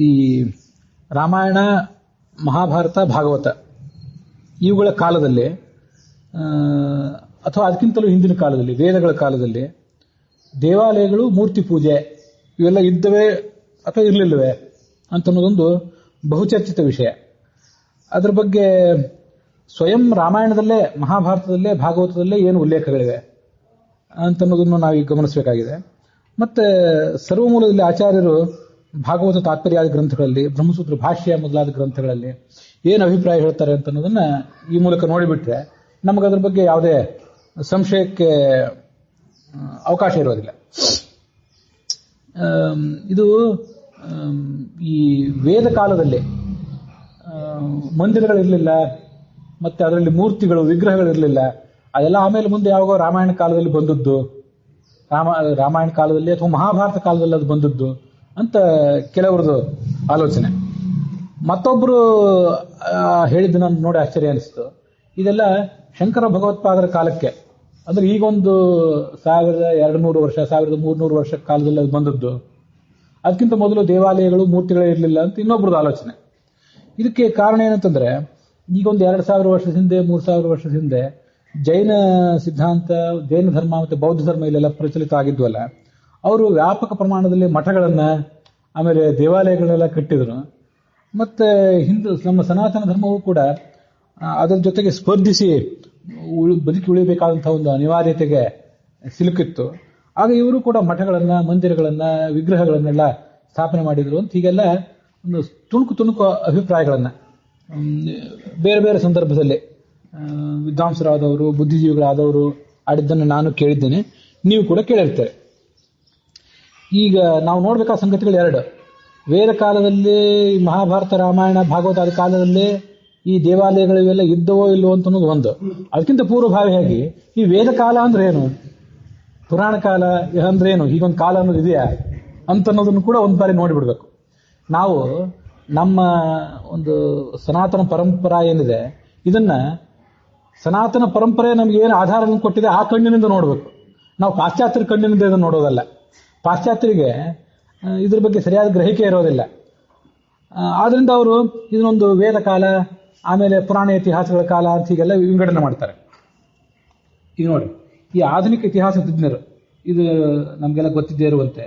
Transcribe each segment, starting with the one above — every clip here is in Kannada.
ಈ ರಾಮಾಯಣ, ಮಹಾಭಾರತ, ಭಾಗವತ ಇವುಗಳ ಕಾಲದಲ್ಲಿ ಅಥವಾ ಅದಕ್ಕಿಂತಲೂ ಹಿಂದಿನ ಕಾಲದಲ್ಲಿ, ವೇದಗಳ ಕಾಲದಲ್ಲಿ ದೇವಾಲಯಗಳು, ಮೂರ್ತಿ ಪೂಜೆ ಇವೆಲ್ಲ ಇದ್ದವೇ ಅಥವಾ ಇರಲಿಲ್ಲವೇ ಅಂತನ್ನೋದೊಂದು ಬಹುಚರ್ಚಿತ ವಿಷಯ. ಅದರ ಬಗ್ಗೆ ಸ್ವಯಂ ರಾಮಾಯಣದಲ್ಲೇ, ಮಹಾಭಾರತದಲ್ಲೇ, ಭಾಗವತದಲ್ಲೇ ಏನು ಉಲ್ಲೇಖಗಳಿವೆ ಅಂತನ್ನೋದನ್ನು ನಾವೀಗ ಗಮನಿಸಬೇಕಾಗಿದೆ. ಮತ್ತೆ ಸರ್ವಮೂಲದಲ್ಲಿ ಆಚಾರ್ಯರು ಭಾಗವತ ತಾತ್ಪರ್ಯಾದ ಗ್ರಂಥಗಳಲ್ಲಿ, ಬ್ರಹ್ಮಸೂತ್ರ ಭಾಷ್ಯ ಮೊದಲಾದ ಗ್ರಂಥಗಳಲ್ಲಿ ಏನು ಅಭಿಪ್ರಾಯ ಹೇಳ್ತಾರೆ ಅಂತ ಅನ್ನೋದನ್ನ ಈ ಮೂಲಕ ನೋಡಿಬಿಟ್ರೆ ನಮಗದ್ರ ಬಗ್ಗೆ ಯಾವುದೇ ಸಂಶಯಕ್ಕೆ ಅವಕಾಶ ಇರೋದಿಲ್ಲ. ಇದು ಈ ವೇದ ಕಾಲದಲ್ಲಿ ಮಂದಿರಗಳಿರಲಿಲ್ಲ, ಮತ್ತೆ ಅದರಲ್ಲಿ ಮೂರ್ತಿಗಳು, ವಿಗ್ರಹಗಳಿರಲಿಲ್ಲ. ಅದೆಲ್ಲ ಆಮೇಲೆ ಮುಂದೆ ಯಾವಾಗ ರಾಮಾಯಣ ಕಾಲದಲ್ಲಿ ಬಂದದ್ದು, ರಾಮಾಯಣ ಕಾಲದಲ್ಲಿ ಅಥವಾ ಮಹಾಭಾರತ ಕಾಲದಲ್ಲಿ ಅದು ಬಂದದ್ದು ಅಂತ ಕೆಲವರದು ಆಲೋಚನೆ. ಮತ್ತೊಬ್ಬರು ಹೇಳಿದ್ದು ನಾನು ನೋಡಿ ಆಶ್ಚರ್ಯ ಅನಿಸ್ತು. ಇದೆಲ್ಲ ಶಂಕರ ಭಗವತ್ಪಾದರ ಕಾಲಕ್ಕೆ, ಅಂದ್ರೆ ಈಗೊಂದು 1200 ವರ್ಷ, 1300 ವರ್ಷ ಕಾಲದಲ್ಲಿ ಅದು ಬಂದದ್ದು. ಅದಕ್ಕಿಂತ ಮೊದಲು ದೇವಾಲಯಗಳು, ಮೂರ್ತಿಗಳೇ ಇರಲಿಲ್ಲ ಅಂತ ಇನ್ನೊಬ್ರದ್ದು ಆಲೋಚನೆ. ಇದಕ್ಕೆ ಕಾರಣ ಏನಂತಂದ್ರೆ, ಈಗೊಂದು 2000 ವರ್ಷದ ಹಿಂದೆ, 3000 ವರ್ಷದ ಹಿಂದೆ ಜೈನ ಸಿದ್ಧಾಂತ, ಜೈನ ಧರ್ಮ ಮತ್ತು ಬೌದ್ಧ ಧರ್ಮ ಇಲ್ಲೆಲ್ಲ ಪ್ರಚಲಿತ ಆಗಿದ್ವಲ್ಲ, ಅವರು ವ್ಯಾಪಕ ಪ್ರಮಾಣದಲ್ಲಿ ಮಠಗಳನ್ನ, ಆಮೇಲೆ ದೇವಾಲಯಗಳನ್ನೆಲ್ಲ ಕಟ್ಟಿದ್ರು. ಮತ್ತೆ ನಮ್ಮ ಸನಾತನ ಧರ್ಮವು ಕೂಡ ಅದರ ಜೊತೆಗೆ ಸ್ಪರ್ಧಿಸಿ ಬದುಕಿ ಉಳಿಬೇಕಾದಂತಹ ಒಂದು ಅನಿವಾರ್ಯತೆಗೆ ಸಿಲುಕಿತ್ತು. ಆಗ ಇವರು ಕೂಡ ಮಠಗಳನ್ನ, ಮಂದಿರಗಳನ್ನ, ವಿಗ್ರಹಗಳನ್ನೆಲ್ಲ ಸ್ಥಾಪನೆ ಮಾಡಿದ್ರು ಅಂತ ಹೀಗೆಲ್ಲ ಒಂದು ತುಣುಕು ಅಭಿಪ್ರಾಯಗಳನ್ನ ಬೇರೆ ಬೇರೆ ಸಂದರ್ಭದಲ್ಲಿ ವಿದ್ವಾಂಸರಾದವರು, ಬುದ್ಧಿಜೀವಿಗಳಾದವರು ಆಡಿದ್ದನ್ನು ನಾನು ಕೇಳಿದ್ದೇನೆ, ನೀವು ಕೂಡ ಕೇಳಿರ್ತಾರೆ. ಈಗ ನಾವು ನೋಡ್ಬೇಕಾದ ಸಂಗತಿಗಳು ಎರಡು. ವೇದ ಕಾಲದಲ್ಲಿ ಮಹಾಭಾರತ, ರಾಮಾಯಣ, ಭಾಗವತ ಕಾಲದಲ್ಲಿ ಈ ದೇವಾಲಯಗಳು ಇವೆಲ್ಲ ಇದ್ದವೋ ಇಲ್ಲವೋ ಅಂತ ಅನ್ನೋದು ಒಂದು. ಅದಕ್ಕಿಂತ ಪೂರ್ವಭಾವಿಯಾಗಿ ಈ ವೇದ ಕಾಲ ಅಂದ್ರೆ ಏನು, ಪುರಾಣ ಕಾಲ ಅಂದ್ರೆ ಏನು, ಹೀಗೊಂದು ಕಾಲ ಅನ್ನೋದು ಇದೆಯಾ ಅಂತನ್ನೋದನ್ನು ಕೂಡ ಒಂದು ಬಾರಿ ನೋಡಿಬಿಡ್ಬೇಕು. ನಾವು ನಮ್ಮ ಒಂದು ಸನಾತನ ಪರಂಪರಾ ಏನಿದೆ, ಇದನ್ನ ಸನಾತನ ಪರಂಪರೆ ನಮ್ಗೆ ಏನು ಆಧಾರ ಕೊಟ್ಟಿದೆ ಆ ಕಣ್ಣಿನಿಂದ ನೋಡ್ಬೇಕು. ನಾವು ಪಾಶ್ಚಾತ್ಯರ ಕಣ್ಣಿನಿಂದ ಇದನ್ನು ನೋಡೋದಲ್ಲ. ಪಾಶ್ಚಾತ್ಯರಿಗೆ ಇದ್ರ ಬಗ್ಗೆ ಸರಿಯಾದ ಗ್ರಹಿಕೆ ಇರೋದಿಲ್ಲ. ಆದ್ರಿಂದ ಅವರು ಇದನ್ನೊಂದು ವೇದ ಕಾಲ, ಆಮೇಲೆ ಪುರಾಣ ಇತಿಹಾಸಗಳ ಕಾಲ ಅಂತ ಹೀಗೆಲ್ಲ ವಿಂಗಡಣೆ ಮಾಡ್ತಾರೆ. ಈಗ ನೋಡಿ, ಈ ಆಧುನಿಕ ಇತಿಹಾಸ ತಜ್ಞರು, ಇದು ನಮಗೆಲ್ಲ ಗೊತ್ತಿದ್ದೇ ಇರುವಂತೆ,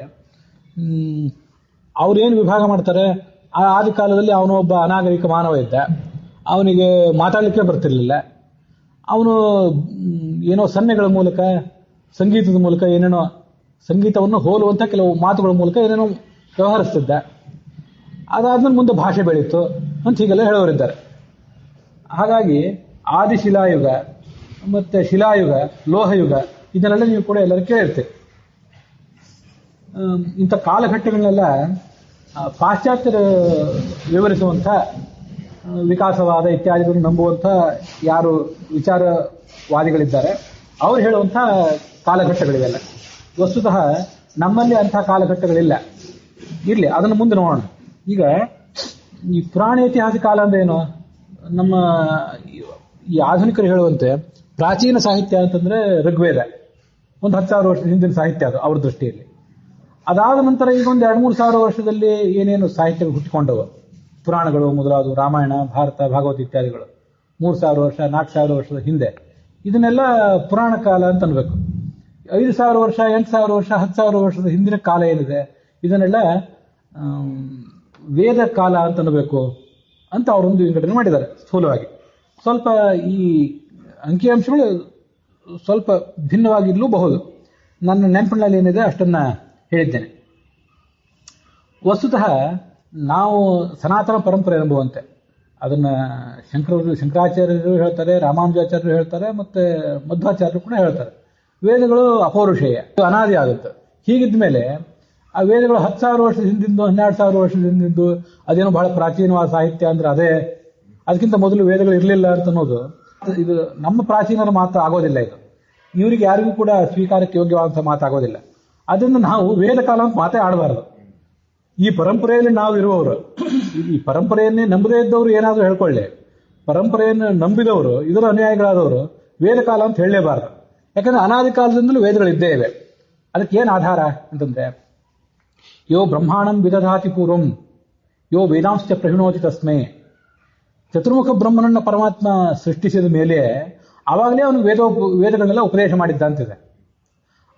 ಅವ್ರೇನು ವಿಭಾಗ ಮಾಡ್ತಾರೆ, ಆ ಆದಿ ಕಾಲದಲ್ಲಿ ಅವನು ಒಬ್ಬ ಅನಾಗರಿಕ ಮಾನವ ಇದ್ದ, ಅವನಿಗೆ ಮಾತಾಡಲಿಕ್ಕೆ ಬರ್ತಿರ್ಲಿಲ್ಲ. ಅವನು ಏನೋ ಸನ್ನೆಗಳ ಮೂಲಕ, ಸಂಗೀತದ ಮೂಲಕ ಏನೇನೋ ಸಂಗೀತವನ್ನು ಹೋಲುವಂಥ ಕೆಲವು ಮಾತುಗಳ ಮೂಲಕ ಏನೇನೋ ವ್ಯವಹರಿಸ್ತಿದ್ದ. ಅದಾದ್ಮೇಲೆ ಮುಂದೆ ಭಾಷೆ ಬೆಳೀತು ಅಂತ ಹೀಗೆಲ್ಲ ಹೇಳೋರಿದ್ದಾರೆ. ಹಾಗಾಗಿ ಆದಿಶಿಲಾಯುಗ, ಮತ್ತೆ ಶಿಲಾಯುಗ, ಲೋಹಯುಗ ಇದನ್ನೆಲ್ಲ ನೀವು ಕೂಡ ಎಲ್ಲರೂ ಕೇಳಿರ್ತೀರಿ. ಇಂಥ ಕಾಲಘಟ್ಟಗಳನ್ನೆಲ್ಲ ಪಾಶ್ಚಾತ್ಯರು ವಿವರಿಸುವಂಥ ವಿಕಾಸವಾದ ಇತ್ಯಾದಿಗಳನ್ನು ನಂಬುವಂಥ ಯಾರು ವಿಚಾರವಾದಿಗಳಿದ್ದಾರೆ ಅವ್ರು ಹೇಳುವಂಥ ಕಾಲಘಟ್ಟಗಳಿವೆಲ್ಲ. ವಸ್ತುತಃ ನಮ್ಮಲ್ಲಿ ಅಂಥ ಕಾಲಘಟ್ಟಗಳಿಲ್ಲ. ಇರಲಿ, ಅದನ್ನು ಮುಂದೆ ನೋಡೋಣ. ಈಗ ಈ ಪುರಾಣ ಇತಿಹಾಸ ಕಾಲ ಅಂದ್ರೆ ಏನು? ನಮ್ಮ ಈ ಆಧುನಿಕರು ಹೇಳುವಂತೆ ಪ್ರಾಚೀನ ಸಾಹಿತ್ಯ ಅಂತಂದ್ರೆ ಋಗ್ವೇದ, ಒಂದು 10,000 ವರ್ಷದ ಹಿಂದಿನ ಸಾಹಿತ್ಯ ಅದು ಅವ್ರ ದೃಷ್ಟಿಯಲ್ಲಿ. ಅದಾದ ನಂತರ ಈಗ ಒಂದು 2-3 ಸಾವಿರ ವರ್ಷದಲ್ಲಿ ಏನೇನು ಸಾಹಿತ್ಯಗಳು ಹುಟ್ಟಿಕೊಂಡವು, ಪುರಾಣಗಳು ಮೊದಲಾದವು, ರಾಮಾಯಣ, ಭಾರತ, ಭಾಗವತ ಇತ್ಯಾದಿಗಳು 3,000 ವರ್ಷ, 4,000 ವರ್ಷದ ಹಿಂದೆ, ಇದನ್ನೆಲ್ಲ ಪುರಾಣ ಕಾಲ ಅಂತ ಅನ್ಬೇಕು. 5,000 ವರ್ಷ, 8,000 ವರ್ಷ, 10,000 ವರ್ಷದ ಹಿಂದಿನ ಕಾಲ ಏನಿದೆ ಇದನ್ನೆಲ್ಲ ವೇದ ಕಾಲ ಅಂತ ಅನ್ಬೇಕು ಅಂತ ಅವರೊಂದು ವಿಂಗಡಣೆ ಮಾಡಿದ್ದಾರೆ ಸ್ಥೂಲವಾಗಿ. ಸ್ವಲ್ಪ ಈ ಅಂಕಿಅಂಶಗಳು ಸ್ವಲ್ಪ ಭಿನ್ನವಾಗಿರಲೂಬಹುದು. ನನ್ನ ನೆನಪಿನಲ್ಲಿ ಏನಿದೆ ಅಷ್ಟನ್ನ ಹೇಳಿದ್ದೇನೆ. ವಸ್ತುತಃ ನಾವು ಸನಾತನ ಪರಂಪರೆ ಎಂಬುವಂತೆ ಅದನ್ನ ಶಂಕರಾಚಾರ್ಯರು ಹೇಳ್ತಾರೆ, ರಾಮಾನುಜಾಚಾರ್ಯರು ಹೇಳ್ತಾರೆ, ಮತ್ತೆ ಮಧ್ವಾಚಾರ್ಯರು ಕೂಡ ಹೇಳ್ತಾರೆ. ವೇದಗಳು ಅಪೌರುಷೇಯ, ಅನಾದಿ ಆಗುತ್ತೆ. ಹೀಗಿದ್ದ ಮೇಲೆ ಆ ವೇದಗಳು 10,000 ವರ್ಷದ ಹಿಂದಿಂದು, 12,000 ವರ್ಷದ ಹಿಂದಿಂದು, ಅದೇನೋ ಬಹಳ ಪ್ರಾಚೀನವಾದ ಸಾಹಿತ್ಯ ಅಂದ್ರೆ ಅದೇ, ಅದಕ್ಕಿಂತ ಮೊದಲು ವೇದಗಳು ಇರಲಿಲ್ಲ ಅಂತ ಅನ್ನೋದು ಇದು ನಮ್ಮ ಪ್ರಾಚೀನರ ಮಾತು ಆಗೋದಿಲ್ಲ. ಇದು ಇವರಿಗೆ ಯಾರಿಗೂ ಕೂಡ ಸ್ವೀಕಾರಕ್ಕೆ ಯೋಗ್ಯವಾದಂಥ ಮಾತಾಗೋದಿಲ್ಲ. ಅದನ್ನು ನಾವು ವೇದ ಕಾಲ ಅಂತ ಮಾತೇ ಆಡಬಾರದು. ಈ ಪರಂಪರೆಯಲ್ಲಿ ನಾವು ಇರುವವರು, ಈ ಪರಂಪರೆಯನ್ನೇ ನಂಬದೇ ಇದ್ದವರು ಏನಾದರೂ ಹೇಳ್ಕೊಳ್ಳಿ, ಪರಂಪರೆಯನ್ನು ನಂಬಿದವರು, ಇದರ ಅನುಯಾಯಿಗಳಾದವರು ವೇದ ಕಾಲ ಅಂತ ಹೇಳಲೇಬಾರದು. ಯಾಕಂದ್ರೆ ಅನಾದಿ ಕಾಲದಿಂದಲೂ ವೇದಗಳಿದ್ದೇ ಇವೆ. ಅದಕ್ಕೆ ಏನು ಆಧಾರ ಅಂತಂದ್ರೆ, ಯೋ ಬ್ರಹ್ಮಾಣಂ ವಿದಧಾತಿ ಪೂರ್ವಂ, ಯೋ ವೇದಾಂಶ ಪ್ರಹಿಣೋತಿ ತಸ್ಮೈ. ಚತುರ್ಮುಖ ಬ್ರಹ್ಮನನ್ನ ಪರಮಾತ್ಮ ಸೃಷ್ಟಿಸಿದ ಮೇಲೆ ಆವಾಗಲೇ ಅವನು ವೇದಗಳನ್ನೆಲ್ಲ ಉಪದೇಶ ಮಾಡಿದ್ದ ಅಂತಿದೆ.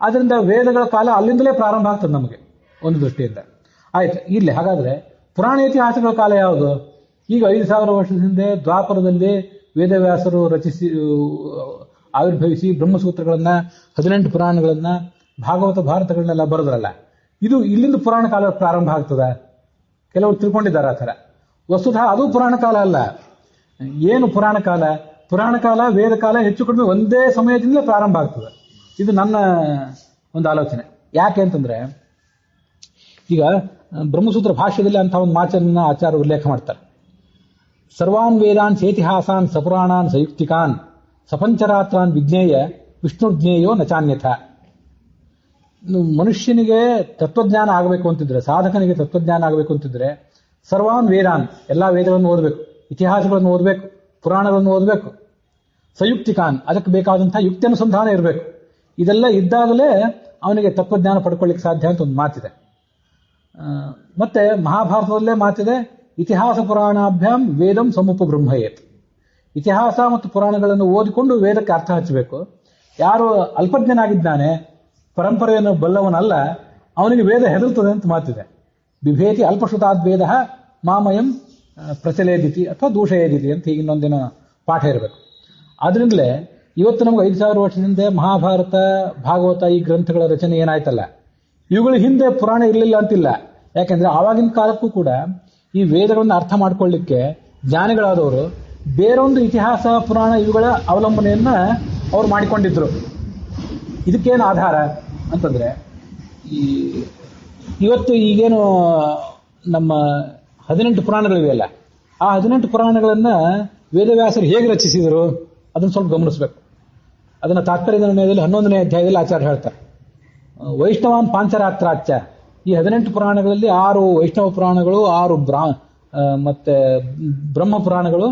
ಆದ್ರಿಂದ ವೇದಗಳ ಕಾಲ ಅಲ್ಲಿಂದಲೇ ಪ್ರಾರಂಭ ಆಗ್ತದೆ ನಮಗೆ ಒಂದು ದೃಷ್ಟಿಯಿಂದ. ಆಯ್ತು, ಇಲ್ಲಿ ಹಾಗಾದ್ರೆ ಪುರಾಣ ಇತಿಹಾಸಗಳ ಕಾಲ ಯಾವುದು? ಈಗ 5,000 ವರ್ಷದ ಹಿಂದೆ ದ್ವಾಪರದಲ್ಲಿ ವೇದವ್ಯಾಸರು ರಚಿಸಿ ಆವಿರ್ಭವಿಸಿ ಬ್ರಹ್ಮಸೂತ್ರಗಳನ್ನ 18 ಪುರಾಣಗಳನ್ನ ಭಾಗವತ ಭಾರತಗಳನ್ನೆಲ್ಲ ಬರೆದ್ರಲ್ಲ, ಇದು ಇಲ್ಲಿಂದ ಪುರಾಣ ಕಾಲ ಪ್ರಾರಂಭ ಆಗ್ತದ? ಕೆಲವರು ತಿಳ್ಕೊಂಡಿದ್ದಾರೆ ಆ ಥರ. ವಸ್ತುತಃ ಅದು ಪುರಾಣ ಕಾಲ ಅಲ್ಲ. ಏನು ಪುರಾಣ ಕಾಲ? ಪುರಾಣ ಕಾಲ ವೇದ ಕಾಲ ಹೆಚ್ಚು ಕಡಿಮೆ ಒಂದೇ ಸಮಯದಿಂದಲೇ ಪ್ರಾರಂಭ ಆಗ್ತದೆ. ಇದು ನನ್ನ ಒಂದು ಆಲೋಚನೆ. ಯಾಕೆ ಅಂತಂದ್ರೆ, ಈಗ ಬ್ರಹ್ಮಸೂತ್ರ ಭಾಷ್ಯದಲ್ಲಿ ಅಂತ ಒಂದು ಮಾಚನ್ನ ಆಚಾರ್ಯ ಉಲ್ಲೇಖ ಮಾಡ್ತಾರೆ. ಸರ್ವಾನ್ ವೇದಾನ್ ಸೇತಿಹಾಸಾನ್ ಸಪುರಾಣಾನ್ ಸಯುಕ್ತಿಕಾನ್ ಸಪಂಚರಾತ್ರಾನ್ ವಿಜ್ಞೇಯ ವಿಷ್ಣುಜ್ಞೇಯೋ ನಚಾನ್ಯಥ. ಮನುಷ್ಯನಿಗೆ ತತ್ವಜ್ಞಾನ ಆಗಬೇಕು ಅಂತಿದ್ರೆ, ಸಾಧಕನಿಗೆ ತತ್ವಜ್ಞಾನ ಆಗಬೇಕು ಅಂತಿದ್ರೆ ಸರ್ವಾನ್ ವೇದಾನ್, ಎಲ್ಲಾ ವೇದಗಳನ್ನು ಓದಬೇಕು, ಇತಿಹಾಸಗಳನ್ನು ಓದಬೇಕು, ಪುರಾಣಗಳನ್ನು ಓದಬೇಕು. ಸಯುಕ್ತಿಕಾನ್, ಅದಕ್ಕೆ ಬೇಕಾದಂತಹ ಯುಕ್ತಿ ಅನುಸಂಧಾನ ಇರಬೇಕು. ಇದೆಲ್ಲ ಇದ್ದಾಗಲೇ ಅವನಿಗೆ ತತ್ವಜ್ಞಾನ ಪಡ್ಕೊಳ್ಳಿಕ್ಕೆ ಸಾಧ್ಯ ಅಂತ ಒಂದು ಮಾತಿದೆ. ಮತ್ತೆ ಮಹಾಭಾರತದಲ್ಲೇ ಮಾತಿದೆ, ಇತಿಹಾಸ ಪುರಾಣಾಭ್ಯಾಂ ವೇದಂ ಸಮುಪ ಬ್ರಹ್ಮಯೇತ್. ಇತಿಹಾಸ ಮತ್ತು ಪುರಾಣಗಳನ್ನು ಓದಿಕೊಂಡು ವೇದಕ್ಕೆ ಅರ್ಥ ಹಚ್ಚಬೇಕು. ಯಾರು ಅಲ್ಪಜ್ಞನಾಗಿದ್ದಾನೆ, ಪರಂಪರೆಯನ್ನು ಬಲ್ಲವನಲ್ಲ, ಅವನಿಗೆ ವೇದ ಹೆದರುತ್ತದೆ ಅಂತ ಮಾತಿದೆ. ಬಿಭೇತಿ ಅಲ್ಪಶ್ರುತಾದ್ ವೇದ ಮಾಮಯಂ ಪ್ರಚಲೇದಿತಿ ಅಥವಾ ದೂಷಯೇದಿತಿ ಅಂತ ಹೀಗೆ ಇನ್ನೊಂದಿನ ಪಾಠ ಇರಬೇಕು. ಆದ್ರಿಂದಲೇ ಇವತ್ತು ನಮ್ಗೆ 5,000 ವರ್ಷದಿಂದ ಮಹಾಭಾರತ, ಭಾಗವತ ಈ ಗ್ರಂಥಗಳ ರಚನೆ ಏನಾಯ್ತಲ್ಲ, ಇವುಗಳ ಹಿಂದೆ ಪುರಾಣ ಇರಲಿಲ್ಲ ಅಂತಿಲ್ಲ. ಯಾಕೆಂದ್ರೆ ಆವಾಗಿನ ಕಾಲಕ್ಕೂ ಕೂಡ ಈ ವೇದಗಳನ್ನು ಅರ್ಥ ಮಾಡ್ಕೊಳ್ಳಿಕ್ಕೆ ಜ್ಞಾನಿಗಳಾದವರು ಬೇರೊಂದು ಇತಿಹಾಸ, ಪುರಾಣ ಇವುಗಳ ಅವಲಂಬನೆಯನ್ನ ಅವ್ರು ಮಾಡಿಕೊಂಡಿದ್ರು. ಇದಕ್ಕೇನು ಆಧಾರ ಅಂತಂದ್ರೆ, ಇವತ್ತು ಈಗೇನು ನಮ್ಮ 18 ಪುರಾಣಗಳಿವೆಯಲ್ಲ, ಆ 18 ಪುರಾಣಗಳನ್ನ ವೇದವ್ಯಾಸರು ಹೇಗೆ ರಚಿಸಿದರು ಅದನ್ನು ಸ್ವಲ್ಪ ಗಮನಿಸಬೇಕು. ಅದನ್ನ ತಾತ್ಪರ್ಯ ನಿರ್ಣಯದಲ್ಲಿ 11ನೇ ಅಧ್ಯಾಯದಲ್ಲಿ ಆಚಾರ್ಯ ಹೇಳ್ತಾರೆ, ವೈಷ್ಣವಾನ್ ಪಾಂಚರಾತ್ರಾಚ್ಯ. ಈ 18 ಪುರಾಣಗಳಲ್ಲಿ 6 ವೈಷ್ಣವ ಪುರಾಣಗಳು, 6 ಮತ್ತೆ ಬ್ರಹ್ಮ ಪುರಾಣಗಳು,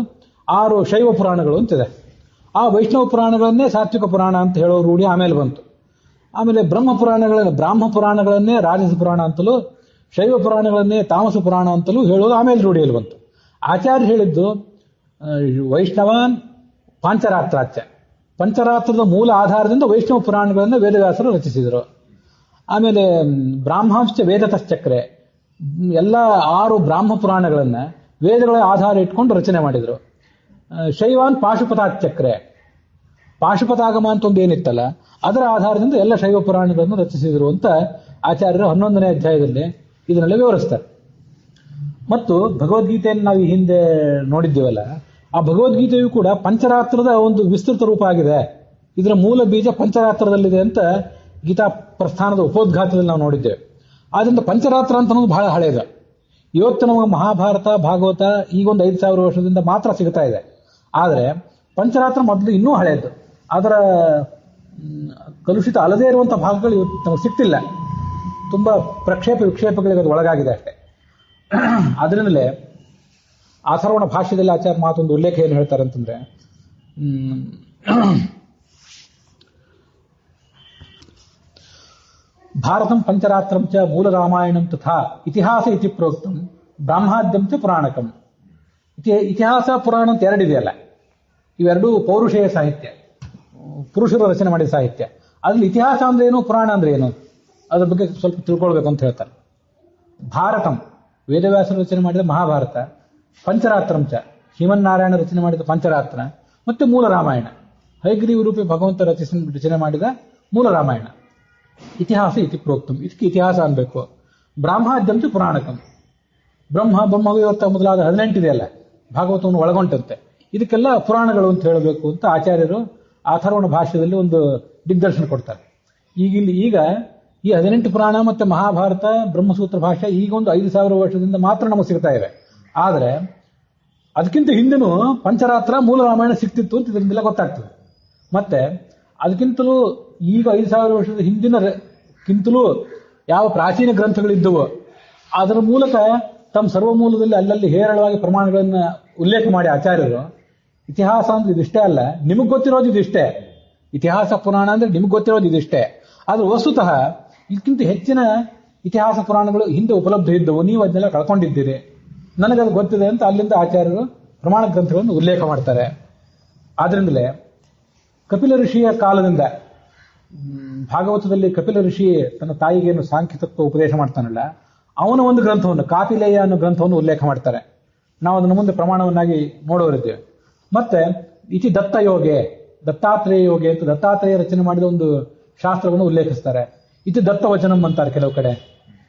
6 ಶೈವ ಪುರಾಣಗಳು ಅಂತಿದೆ. ಆ ವೈಷ್ಣವ ಪುರಾಣಗಳನ್ನೇ ಸಾತ್ವಿಕ ಪುರಾಣ ಅಂತ ಹೇಳೋ ರೂಢಿ ಆಮೇಲೆ ಬಂತು. ಆಮೇಲೆ ಬ್ರಾಹ್ಮ ಪುರಾಣಗಳನ್ನೇ ರಾಜಸ ಪುರಾಣ ಅಂತಲೂ, ಶೈವ ಪುರಾಣಗಳನ್ನೇ ತಾಮಸ ಪುರಾಣ ಅಂತಲೂ ಹೇಳೋದು ಆಮೇಲೆ ರೂಢಿಯಲ್ಲಿ ಬಂತು. ಆಚಾರ್ಯ ಹೇಳಿದ್ದು ವೈಷ್ಣವಾನ್ ಪಾಂಚರಾತ್ರಾಚ್ಯ. ಪಂಚರಾತ್ರದ ಮೂಲ ಆಧಾರದಿಂದ ವೈಷ್ಣವ ಪುರಾಣಗಳನ್ನು ವೇದವ್ಯಾಸರು ರಚಿಸಿದರು. ಆಮೇಲೆ ಬ್ರಾಹ್ಮಾಂಶ ವೇದತಶ್ಚಕ್ರೆ, ಎಲ್ಲ 6 ಬ್ರಾಹ್ಮ ಪುರಾಣಗಳನ್ನ ವೇದಗಳ ಆಧಾರ ಇಟ್ಕೊಂಡು ರಚನೆ ಮಾಡಿದರು. ಶೈವಾನ್ ಪಾಶುಪತಾಚಕ್ರೆ, ಪಾಶುಪತಾಗಮ ಅಂತ ಒಂದು ಏನಿತ್ತಲ್ಲ ಅದರ ಆಧಾರದಿಂದ ಎಲ್ಲ ಶೈವ ಪುರಾಣಗಳನ್ನು ರಚಿಸಿದರು ಅಂತ ಆಚಾರ್ಯರು 11ನೇ ಅಧ್ಯಾಯದಲ್ಲಿ ಇದನ್ನೆಲ್ಲ ವಿವರಿಸ್ತಾರೆ. ಮತ್ತು ಭಗವದ್ಗೀತೆಯನ್ನು ನಾವು ಈ ಹಿಂದೆ ನೋಡಿದ್ದೀವಲ್ಲ, ಆ ಭಗವದ್ಗೀತೆಯು ಕೂಡ ಪಂಚರಾತ್ರದ ಒಂದು ವಿಸ್ತೃತ ರೂಪ ಆಗಿದೆ. ಇದರ ಮೂಲ ಬೀಜ ಪಂಚರಾತ್ರದಲ್ಲಿದೆ ಅಂತ ಗೀತಾ ಪ್ರಸ್ಥಾನದ ಉಪೋದ್ಘಾತದಲ್ಲಿ ನಾವು ನೋಡಿದ್ದೇವೆ. ಆದ್ರಿಂದ ಪಂಚರಾತ್ರ ಅಂತ ಅನ್ನೋದು ಬಹಳ ಹಳೆಯದು. ಇವತ್ತು ನಮಗೆ ಮಹಾಭಾರತ, ಭಾಗವತ ಈಗೊಂದು 5,000 ವರ್ಷದಿಂದ ಮಾತ್ರ ಸಿಗ್ತಾ ಇದೆ. ಆದರೆ ಪಂಚರಾತ್ರ ಮೊದಲು ಇನ್ನೂ ಹಳೆಯದು. ಅದರ ಕಲುಷಿತ ಅಲ್ಲದೇ ಇರುವಂತಹ ಭಾಗಗಳು ಇವತ್ತು ನಮಗೆ ಸಿಗ್ತಿಲ್ಲ. ತುಂಬಾ ಪ್ರಕ್ಷೇಪ ವಿಕ್ಷೇಪಗಳಿಗೆ ಅದು ಒಳಗಾಗಿದೆ ಅಷ್ಟೇ. ಅದರಿಂದಲೇ ಅಥರ್ವಣ ಭಾಷ್ಯದಲ್ಲಿ ಆಚಾರ್ಯ ಮಾತೊಂದು ಉಲ್ಲೇಖ ಏನು ಹೇಳ್ತಾರೆ ಅಂತಂದ್ರೆ, ಭಾರತಂ ಪಂಚರಾತ್ರಂ ಚ ಮೂಲ ರಾಮಾಯಣಂ ತಥಾ ಇತಿಹಾಸ ಇತಿ ಪ್ರೋಕ್ತಂ ಬ್ರಾಹ್ಮಾದ್ಯಂ ಚ ಪುರಾಣಕಂ. ಇತಿಹಾಸ ಪುರಾಣ ಅಂತ ಎರಡಿದೆಯಲ್ಲ, ಇವೆರಡೂ ಪೌರುಷೇಯ ಸಾಹಿತ್ಯ, ಪುರುಷರು ರಚನೆ ಮಾಡಿದ ಸಾಹಿತ್ಯ. ಅದ್ರಲ್ಲಿ ಇತಿಹಾಸ ಅಂದ್ರೆ ಏನು, ಪುರಾಣ ಅಂದ್ರೆ ಏನು, ಅದ್ರ ಬಗ್ಗೆ ಸ್ವಲ್ಪ ತಿಳ್ಕೊಳ್ಬೇಕು ಅಂತ ಹೇಳ್ತಾರೆ. ಭಾರತಂ ವೇದವ್ಯಾಸರು ರಚನೆ ಮಾಡಿದ ಮಹಾಭಾರತ, ಪಂಚರಾತ್ರಂಚ ಶ್ರೀಮನ್ನಾರಾಯಣ ರಚನೆ ಮಾಡಿದ ಪಂಚರಾತ್ರ, ಮತ್ತೆ ಮೂಲ ರಾಮಾಯಣ ಹಯಗ್ರೀವ ರೂಪಿ ಭಗವಂತ ರಚನೆ ಮಾಡಿದ ಮೂಲ ರಾಮಾಯಣ. ಇತಿಹಾಸ ಇತಿ ಪ್ರೋಕ್ತಂ, ಇದಕ್ಕೆ ಇತಿಹಾಸ ಅನ್ಬೇಕು. ಬ್ರಾಹ್ಮಾದ್ಯಂತ ಪುರಾಣಕಂ, ಬ್ರಹ್ಮವೈವರ್ತ ಮೊದಲಾದ 18 ಇದೆಯಲ್ಲ ಭಾಗವತವನ್ನು ಒಳಗೊಂಡಂತೆ, ಇದಕ್ಕೆಲ್ಲ ಪುರಾಣಗಳು ಅಂತ ಹೇಳಬೇಕು ಅಂತ ಆಚಾರ್ಯರು ಅಥರ್ವಣ ಭಾಷ್ಯದಲ್ಲಿ ಒಂದು ದಿಗ್ದರ್ಶನ ಕೊಡ್ತಾರೆ. ಈಗ ಈ 18 ಪುರಾಣ ಮತ್ತೆ ಮಹಾಭಾರತ, ಬ್ರಹ್ಮಸೂತ್ರ ಭಾಷ್ಯ ಈಗೊಂದು 5,000 ವರ್ಷದಿಂದ ಮಾತ್ರ ನಮಗೆ ಸಿಗ್ತಾ ಇದೆ. ಆದರೆ ಅದಕ್ಕಿಂತ ಹಿಂದೆನೂ ಪಂಚರಾತ್ರ, ಮೂಲ ರಾಮಾಯಣ ಸಿಕ್ತಿತ್ತು ಅಂತ ಇದರಿಂದೆಲ್ಲ ಗೊತ್ತಾಗ್ತದೆ. ಮತ್ತೆ ಅದಕ್ಕಿಂತಲೂ ಈಗ 5,000 ವರ್ಷದ ಹಿಂದಿನಕ್ಕಿಂತಲೂ ಯಾವ ಪ್ರಾಚೀನ ಗ್ರಂಥಗಳಿದ್ದವೋ ಅದರ ಮೂಲಕ ತಮ್ಮ ಸರ್ವಮೂಲದಲ್ಲಿ ಅಲ್ಲಲ್ಲಿ ಹೇರಳವಾಗಿ ಪ್ರಮಾಣಗಳನ್ನು ಉಲ್ಲೇಖ ಮಾಡಿ ಆಚಾರ್ಯರು ಇತಿಹಾಸ ಅಂದ್ರೆ ಇದಿಷ್ಟೇ ಅಲ್ಲ, ನಿಮಗೆ ಗೊತ್ತಿರೋದು ಇದಿಷ್ಟೇ, ಇತಿಹಾಸ ಪುರಾಣ ಅಂದ್ರೆ ನಿಮಗೆ ಗೊತ್ತಿರೋದು ಇದಿಷ್ಟೇ. ಆದ್ರೆ ವಸ್ತುತಃ ಇದಕ್ಕಿಂತ ಹೆಚ್ಚಿನ ಇತಿಹಾಸ ಪುರಾಣಗಳು ಹಿಂದೆ ಉಪಲಬ್ಧ ಇದ್ದವು, ನೀವು ಅದನ್ನೆಲ್ಲ ಕಳ್ಕೊಂಡಿದ್ದೀರಿ. ನನಗದು ಗೊತ್ತಿದೆ ಅಂತ ಅಲ್ಲಿಂದ ಆಚಾರ್ಯರು ಪ್ರಮಾಣ ಗ್ರಂಥಗಳನ್ನು ಉಲ್ಲೇಖ ಮಾಡ್ತಾರೆ. ಆದ್ರಿಂದಲೇ ಕಪಿಲ ಋಷಿಯ ಕಾಲದಿಂದ ಭಾಗವತದಲ್ಲಿ ಕಪಿಲ ಋಷಿ ತನ್ನ ತಾಯಿಗೇನು ಸಾಂಖ್ಯ ತತ್ವ ಉಪದೇಶ ಮಾಡ್ತಾನಲ್ಲ, ಅವನ ಒಂದು ಗ್ರಂಥವನ್ನು ಕಾಪಿಲೇಯ ಅನ್ನೋ ಗ್ರಂಥವನ್ನು ಉಲ್ಲೇಖ ಮಾಡ್ತಾರೆ. ನಾವು ಅದನ್ನು ಮುಂದೆ ಪ್ರಮಾಣವನ್ನಾಗಿ ನೋಡೋರಿದ್ದೇವೆ. ಮತ್ತೆ ಇತಿ ದತ್ತ ಯೋಗೆ, ದತ್ತಾತ್ರೇಯ ಯೋಗೆ ಅಂತ ದತ್ತಾತ್ರೇಯ ರಚನೆ ಮಾಡಿದ ಒಂದು ಶಾಸ್ತ್ರವನ್ನು ಉಲ್ಲೇಖಿಸ್ತಾರೆ. ಇತಿ ದತ್ತವಚನಂ ಅಂತಾರೆ ಕೆಲವು ಕಡೆ.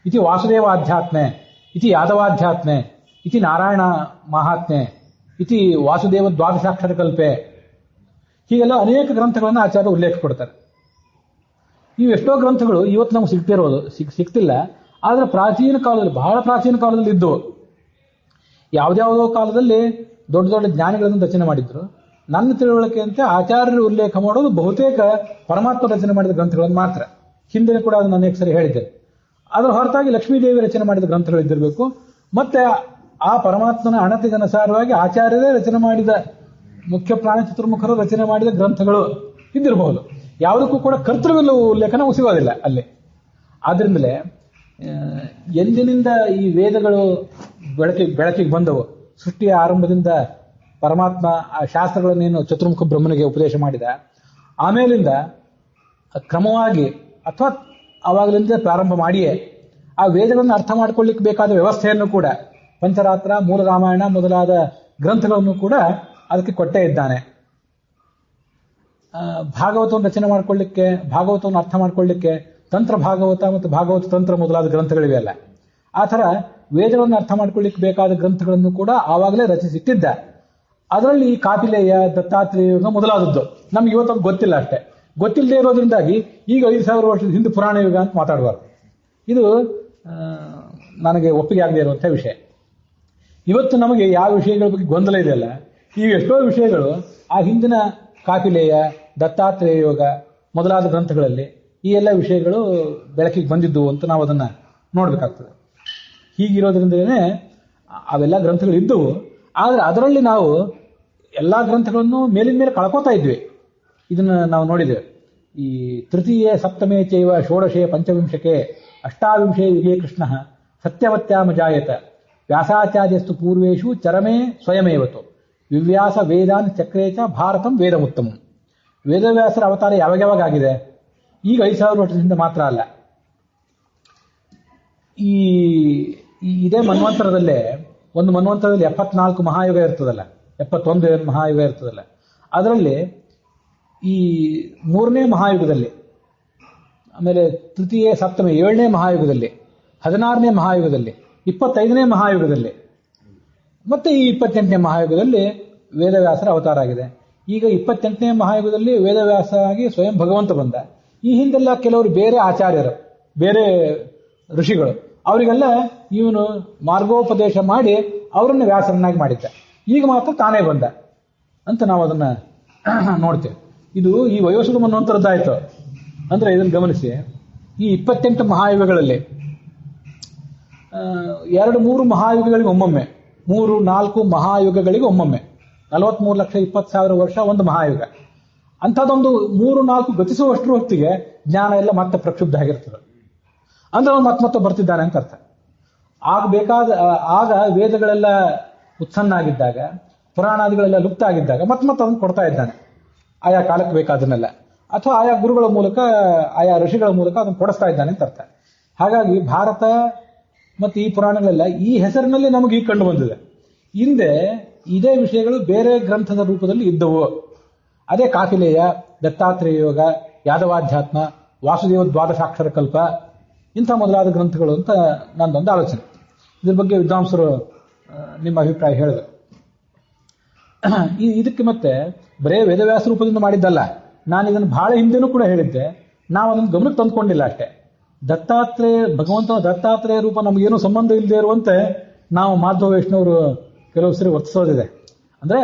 ಇತಿ ವಾಸುದೇವ ಆಧ್ಯಾತ್ಮೆ, ಇತಿ ಯಾದವಾಧ್ಯಾತ್ಮೆ, ಇತಿ ನಾರಾಯಣ ಮಹಾತ್ಮೆ, ಇತಿ ವಾಸುದೇವ ದ್ವಾದಶಾಕ್ಷರ ಕಲ್ಪೆ, ಹೀಗೆಲ್ಲ ಅನೇಕ ಗ್ರಂಥಗಳನ್ನು ಆಚಾರ್ಯ ಉಲ್ಲೇಖ ಕೊಡ್ತಾರೆ. ಇವು ಎಷ್ಟೋ ಗ್ರಂಥಗಳು ಇವತ್ತು ನಮ್ಗೆ ಸಿಗ್ತಿರೋದು ಸಿಗ್ತಿಲ್ಲ. ಆದರೆ ಪ್ರಾಚೀನ ಕಾಲದಲ್ಲಿ, ಬಹಳ ಪ್ರಾಚೀನ ಕಾಲದಲ್ಲಿ ಇದ್ದವು. ಯಾವುದ್ಯಾವುದೋ ಕಾಲದಲ್ಲಿ ದೊಡ್ಡ ದೊಡ್ಡ ಜ್ಞಾನಿಗಳನ್ನು ರಚನೆ ಮಾಡಿದ್ರು. ನನ್ನ ತಿಳುವಳಿಕೆಯಂತೆ ಆಚಾರ್ಯರು ಉಲ್ಲೇಖ ಮಾಡೋದು ಬಹುತೇಕ ಪರಮಾತ್ಮ ರಚನೆ ಮಾಡಿದ ಗ್ರಂಥಗಳನ್ನು ಮಾತ್ರ. ಹಿಂದೆ ಕೂಡ ಅದನ್ನು ಅನೇಕ ಸರಿ ಹೇಳಿದ್ದೇನೆ. ಅದರ ಹೊರತಾಗಿ ಲಕ್ಷ್ಮೀದೇವಿ ರಚನೆ ಮಾಡಿದ ಗ್ರಂಥಗಳಿದ್ದಿರಬೇಕು. ಮತ್ತೆ ಆ ಪರಮಾತ್ಮನ ಅಣತಿಗನುಸಾರವಾಗಿ ಆಚಾರ್ಯರೇ ರಚನೆ ಮಾಡಿದ, ಮುಖ್ಯ ಪ್ರಾಣ ಚತುರ್ಮುಖರು ರಚನೆ ಮಾಡಿದ ಗ್ರಂಥಗಳು ಇದ್ದಿರಬಹುದು. ಯಾವುದಕ್ಕೂ ಕೂಡ ಕರ್ತೃವಿಲ್ಲ ಉಲ್ಲೇಖನ ಸಿಗೋದಿಲ್ಲ ಅಲ್ಲಿ. ಆದ್ರಿಂದಲೇ ಎಂದಿನಿಂದ ಈ ವೇದಗಳು ಬೆಳಕಿಗೆ ಬಂದವು, ಸೃಷ್ಟಿಯ ಆರಂಭದಿಂದ ಪರಮಾತ್ಮ ಆ ಶಾಸ್ತ್ರಗಳನ್ನೇನು ಚತುರ್ಮುಖ ಬ್ರಹ್ಮನಿಗೆ ಉಪದೇಶ ಮಾಡಿದ, ಆಮೇಲಿಂದ ಕ್ರಮವಾಗಿ ಅಥವಾ ಆವಾಗಲಿಂದ ಪ್ರಾರಂಭ ಮಾಡಿಯೇ ಆ ವೇದಗಳನ್ನು ಅರ್ಥ ಮಾಡ್ಕೊಳ್ಳಿಕ್ಕೆ ಬೇಕಾದ ವ್ಯವಸ್ಥೆಯನ್ನು ಕೂಡ ಪಂಚರಾತ್ರ, ಮೂಲ ರಾಮಾಯಣ ಮೊದಲಾದ ಗ್ರಂಥಗಳನ್ನು ಕೂಡ ಅದಕ್ಕೆ ಕೊಟ್ಟೇ ಇದ್ದಾನೆ. ಭಾಗವತವನ್ನು ರಚನೆ ಮಾಡಿಕೊಳ್ಳಿಕ್ಕೆ, ಭಾಗವತವನ್ನು ಅರ್ಥ ಮಾಡಿಕೊಳ್ಳಿಕ್ಕೆ ತಂತ್ರ ಭಾಗವತ ಮತ್ತು ಭಾಗವತ ತಂತ್ರ ಮೊದಲಾದ ಗ್ರಂಥಗಳಿವೆಯಲ್ಲ, ಆ ಥರ ವೇದಗಳನ್ನು ಅರ್ಥ ಮಾಡ್ಕೊಳ್ಳಿಕ್ಕೆ ಬೇಕಾದ ಗ್ರಂಥಗಳನ್ನು ಕೂಡ ಆವಾಗಲೇ ರಚಿಸಿಟ್ಟಿದ್ದ. ಅದರಲ್ಲಿ ಈ ಕಾಪಿಲೇಯ, ದತ್ತಾತ್ರೇಯ ಮೊದಲಾದದ್ದು ನಮ್ಗೆ ಇವತ್ತು ಗೊತ್ತಿಲ್ಲ ಅಷ್ಟೇ. ಗೊತ್ತಿಲ್ಲದೆ ಇರೋದ್ರಿಂದಾಗಿ ಈಗ 5000 ವರ್ಷದ ಹಿಂದೆ ಪುರಾಣ ಯುಗ ಅಂತ ಮಾತಾಡಬಾರ್ದು. ಇದು ನನಗೆ ಒಪ್ಪಿಗೆ ಆಗದೆ ಇರುವಂತಹ ವಿಷಯ. ಇವತ್ತು ನಮಗೆ ಯಾವ ವಿಷಯಗಳ ಬಗ್ಗೆ ಗೊಂದಲ ಇದೆಯಲ್ಲ, ಈ ಎಷ್ಟೋ ವಿಷಯಗಳು ಆ ಹಿಂದಿನ ಕಾಪಿಲೇಯ, ದತ್ತಾತ್ರೇಯ ಯೋಗ ಮೊದಲಾದ ಗ್ರಂಥಗಳಲ್ಲಿ ಈ ಎಲ್ಲ ವಿಷಯಗಳು ಬೆಳಕಿಗೆ ಬಂದಿದ್ದು ಅಂತ ನಾವು ಅದನ್ನು ನೋಡಬೇಕಾಗ್ತದೆ. ಹೀಗಿರೋದ್ರಿಂದಲೇ ಅವೆಲ್ಲ ಗ್ರಂಥಗಳು ಇದ್ದವು. ಆದರೆ ಅದರಲ್ಲಿ ನಾವು ಎಲ್ಲ ಗ್ರಂಥಗಳನ್ನು ಮೇಲಿನ ಮೇಲೆ ಕಳ್ಕೋತಾ ಇದ್ವಿ. ಇದನ್ನು ನಾವು ನೋಡಿದ್ದೇವೆ. ಈ ತೃತೀಯ ಸಪ್ತಮೇ ಚೈವ ಷೋಡಶೇ ಪಂಚವಿಂಶಕೆ ಅಷ್ಟಾವಿಂಶೇ ಯುಗೇ ಕೃಷ್ಣ ಸತ್ಯವತ್ಯಾಮ ಜಾಯತ ವ್ಯಾಸಾಚಾರ್ಯಸ್ತು ಪೂರ್ವೇಶು ಚರಮೇ ಸ್ವಯಮೇವತು ವಿವ್ಯಾಸ ವೇದಾನ್ ಚಕ್ರೇಚ ಭಾರತಂ ವೇದಮುತ್ತಮಂ. ವೇದವ್ಯಾಸರ ಅವತಾರ ಯಾವಾಗ ಆಗಿದೆ? ಈಗ 5000 ವರ್ಷದಿಂದ ಮಾತ್ರ ಅಲ್ಲ. ಇದೇ ಮನ್ವಂತರದಲ್ಲೇ, ಒಂದು ಮನ್ವಂತರದಲ್ಲಿ 74 ಮಹಾಯುಗ ಇರ್ತದಲ್ಲ, 71 ಮಹಾಯುಗ ಇರ್ತದಲ್ಲ, ಅದರಲ್ಲಿ ಈ 3ನೇ ಮಹಾಯುಗದಲ್ಲಿ, ಆಮೇಲೆ ತೃತೀಯ ಸಪ್ತಮಿ 7ನೇ ಮಹಾಯುಗದಲ್ಲಿ, 16ನೇ ಮಹಾಯುಗದಲ್ಲಿ, 25ನೇ ಮಹಾಯುಗದಲ್ಲಿ ಮತ್ತೆ ಈ 28ನೇ ಮಹಾಯುಗದಲ್ಲಿ ವೇದವ್ಯಾಸರ ಅವತಾರ ಆಗಿದೆ. ಈಗ 28ನೇ ಮಹಾಯುಗದಲ್ಲಿ ವೇದವ್ಯಾಸ ಆಗಿ ಸ್ವಯಂ ಭಗವಂತ ಬಂದ. ಈ ಹಿಂದೆಲ್ಲ ಕೆಲವರು ಬೇರೆ ಆಚಾರ್ಯರು, ಬೇರೆ ಋಷಿಗಳು, ಅವರಿಗೆಲ್ಲ ಇವನು ಮಾರ್ಗೋಪದೇಶ ಮಾಡಿ ಅವರನ್ನು ವ್ಯಾಸರನ್ನಾಗಿ ಮಾಡಿದ್ದ. ಈಗ ಮಾತ್ರ ತಾನೇ ಬಂದ ಅಂತ ನಾವು ಅದನ್ನ ನೋಡ್ತೇವೆ. ಇದು ಈ ವಯೋಸುಧ ಮನ್ವಂತರದ್ದಾಯ್ತು. ಅಂದ್ರೆ ಇದನ್ನು ಗಮನಿಸಿ, ಈ 28 ಮಹಾಯುಗಗಳಲ್ಲಿ 2-3 ಮಹಾಯುಗಗಳಿಗೆ ಒಮ್ಮೊಮ್ಮೆ, 3-4 ಮಹಾಯುಗಗಳಿಗೆ ಒಮ್ಮೊಮ್ಮೆ, 43,20,000 ವರ್ಷ ಒಂದು ಮಹಾಯುಗ. ಅಂಥದ್ದೊಂದು 3-4 ಗತಿಸುವಷ್ಟರ ಹೊತ್ತಿಗೆ ಜ್ಞಾನ ಎಲ್ಲ ಮತ್ತೆ ಪ್ರಕ್ಷುಬ್ಧ ಆಗಿರ್ತದೆ. ಅಂದ್ರೆ ಅವನು ಮತ್ತೆ ಬರ್ತಿದ್ದಾನೆ ಅಂತ ಅರ್ಥ. ಆಗ ವೇದಗಳೆಲ್ಲ ಉತ್ಸನ್ನಾಗಿದ್ದಾಗ, ಪುರಾಣಾದಿಗಳೆಲ್ಲ ಲುಪ್ತ ಆಗಿದ್ದಾಗ ಮತ್ತೆ ಅದನ್ನು ಕೊಡ್ತಾ ಇದ್ದಾನೆ ಆಯಾ ಕಾಲಕ್ಕೆ ಬೇಕಾದನ್ನೆಲ್ಲ, ಅಥವಾ ಆಯಾ ಗುರುಗಳ ಮೂಲಕ, ಆಯಾ ಋಷಿಗಳ ಮೂಲಕ ಅದನ್ನು ಕೊಡಿಸ್ತಾ ಇದ್ದಾನೆ ಅಂತ ಅರ್ಥ. ಹಾಗಾಗಿ ಭಾರತ ಮತ್ತು ಈ ಪುರಾಣಗಳೆಲ್ಲ ಈ ಹೆಸರಿನಲ್ಲಿ ನಮಗೆ ಈಗ ಕಂಡು ಬಂದಿದೆ. ಹಿಂದೆ ಇದೇ ವಿಷಯಗಳು ಬೇರೆ ಗ್ರಂಥದ ರೂಪದಲ್ಲಿ ಇದ್ದವು. ಅದೇ ಕಾಪಿಲೇಯ, ದತ್ತಾತ್ರೇಯ ಯೋಗ, ಯಾದವಾಧ್ಯಾತ್ಮ, ವಾಸುದೇವ ದ್ವಾದಶಾಕ್ಷರ ಕಲ್ಪ, ಇಂಥ ಮೊದಲಾದ ಗ್ರಂಥಗಳು ಅಂತ ನನ್ನದೊಂದು ಆಲೋಚನೆ. ಇದ್ರ ಬಗ್ಗೆ ವಿದ್ವಾಂಸರು ನಿಮ್ಮ ಅಭಿಪ್ರಾಯ ಹೇಳಿದರು. ಇದಕ್ಕೆ ಮತ್ತೆ ಬರೇ ವೇದವ್ಯಾಸ ರೂಪದಿಂದ ಮಾಡಿದ್ದಲ್ಲ, ನಾನು ಇದನ್ನು ಬಹಳ ಹಿಂದೆನೂ ಕೂಡ ಹೇಳಿದ್ದೆ, ನಾವು ಅದನ್ನು ಗಮನಕ್ಕೆ ತಂದುಕೊಂಡಿಲ್ಲ ಅಷ್ಟೇ. ಭಗವಂತನ ದತ್ತಾತ್ರೇಯ ರೂಪ ನಮಗೇನು ಸಂಬಂಧ ಇಲ್ಲದೆ ಇರುವಂತೆ ನಾವು ಮಾಧವ ವೈಷ್ಣವರು ಕೆಲವು ಸರಿ ವರ್ತಿಸೋದಿದೆ. ಅಂದ್ರೆ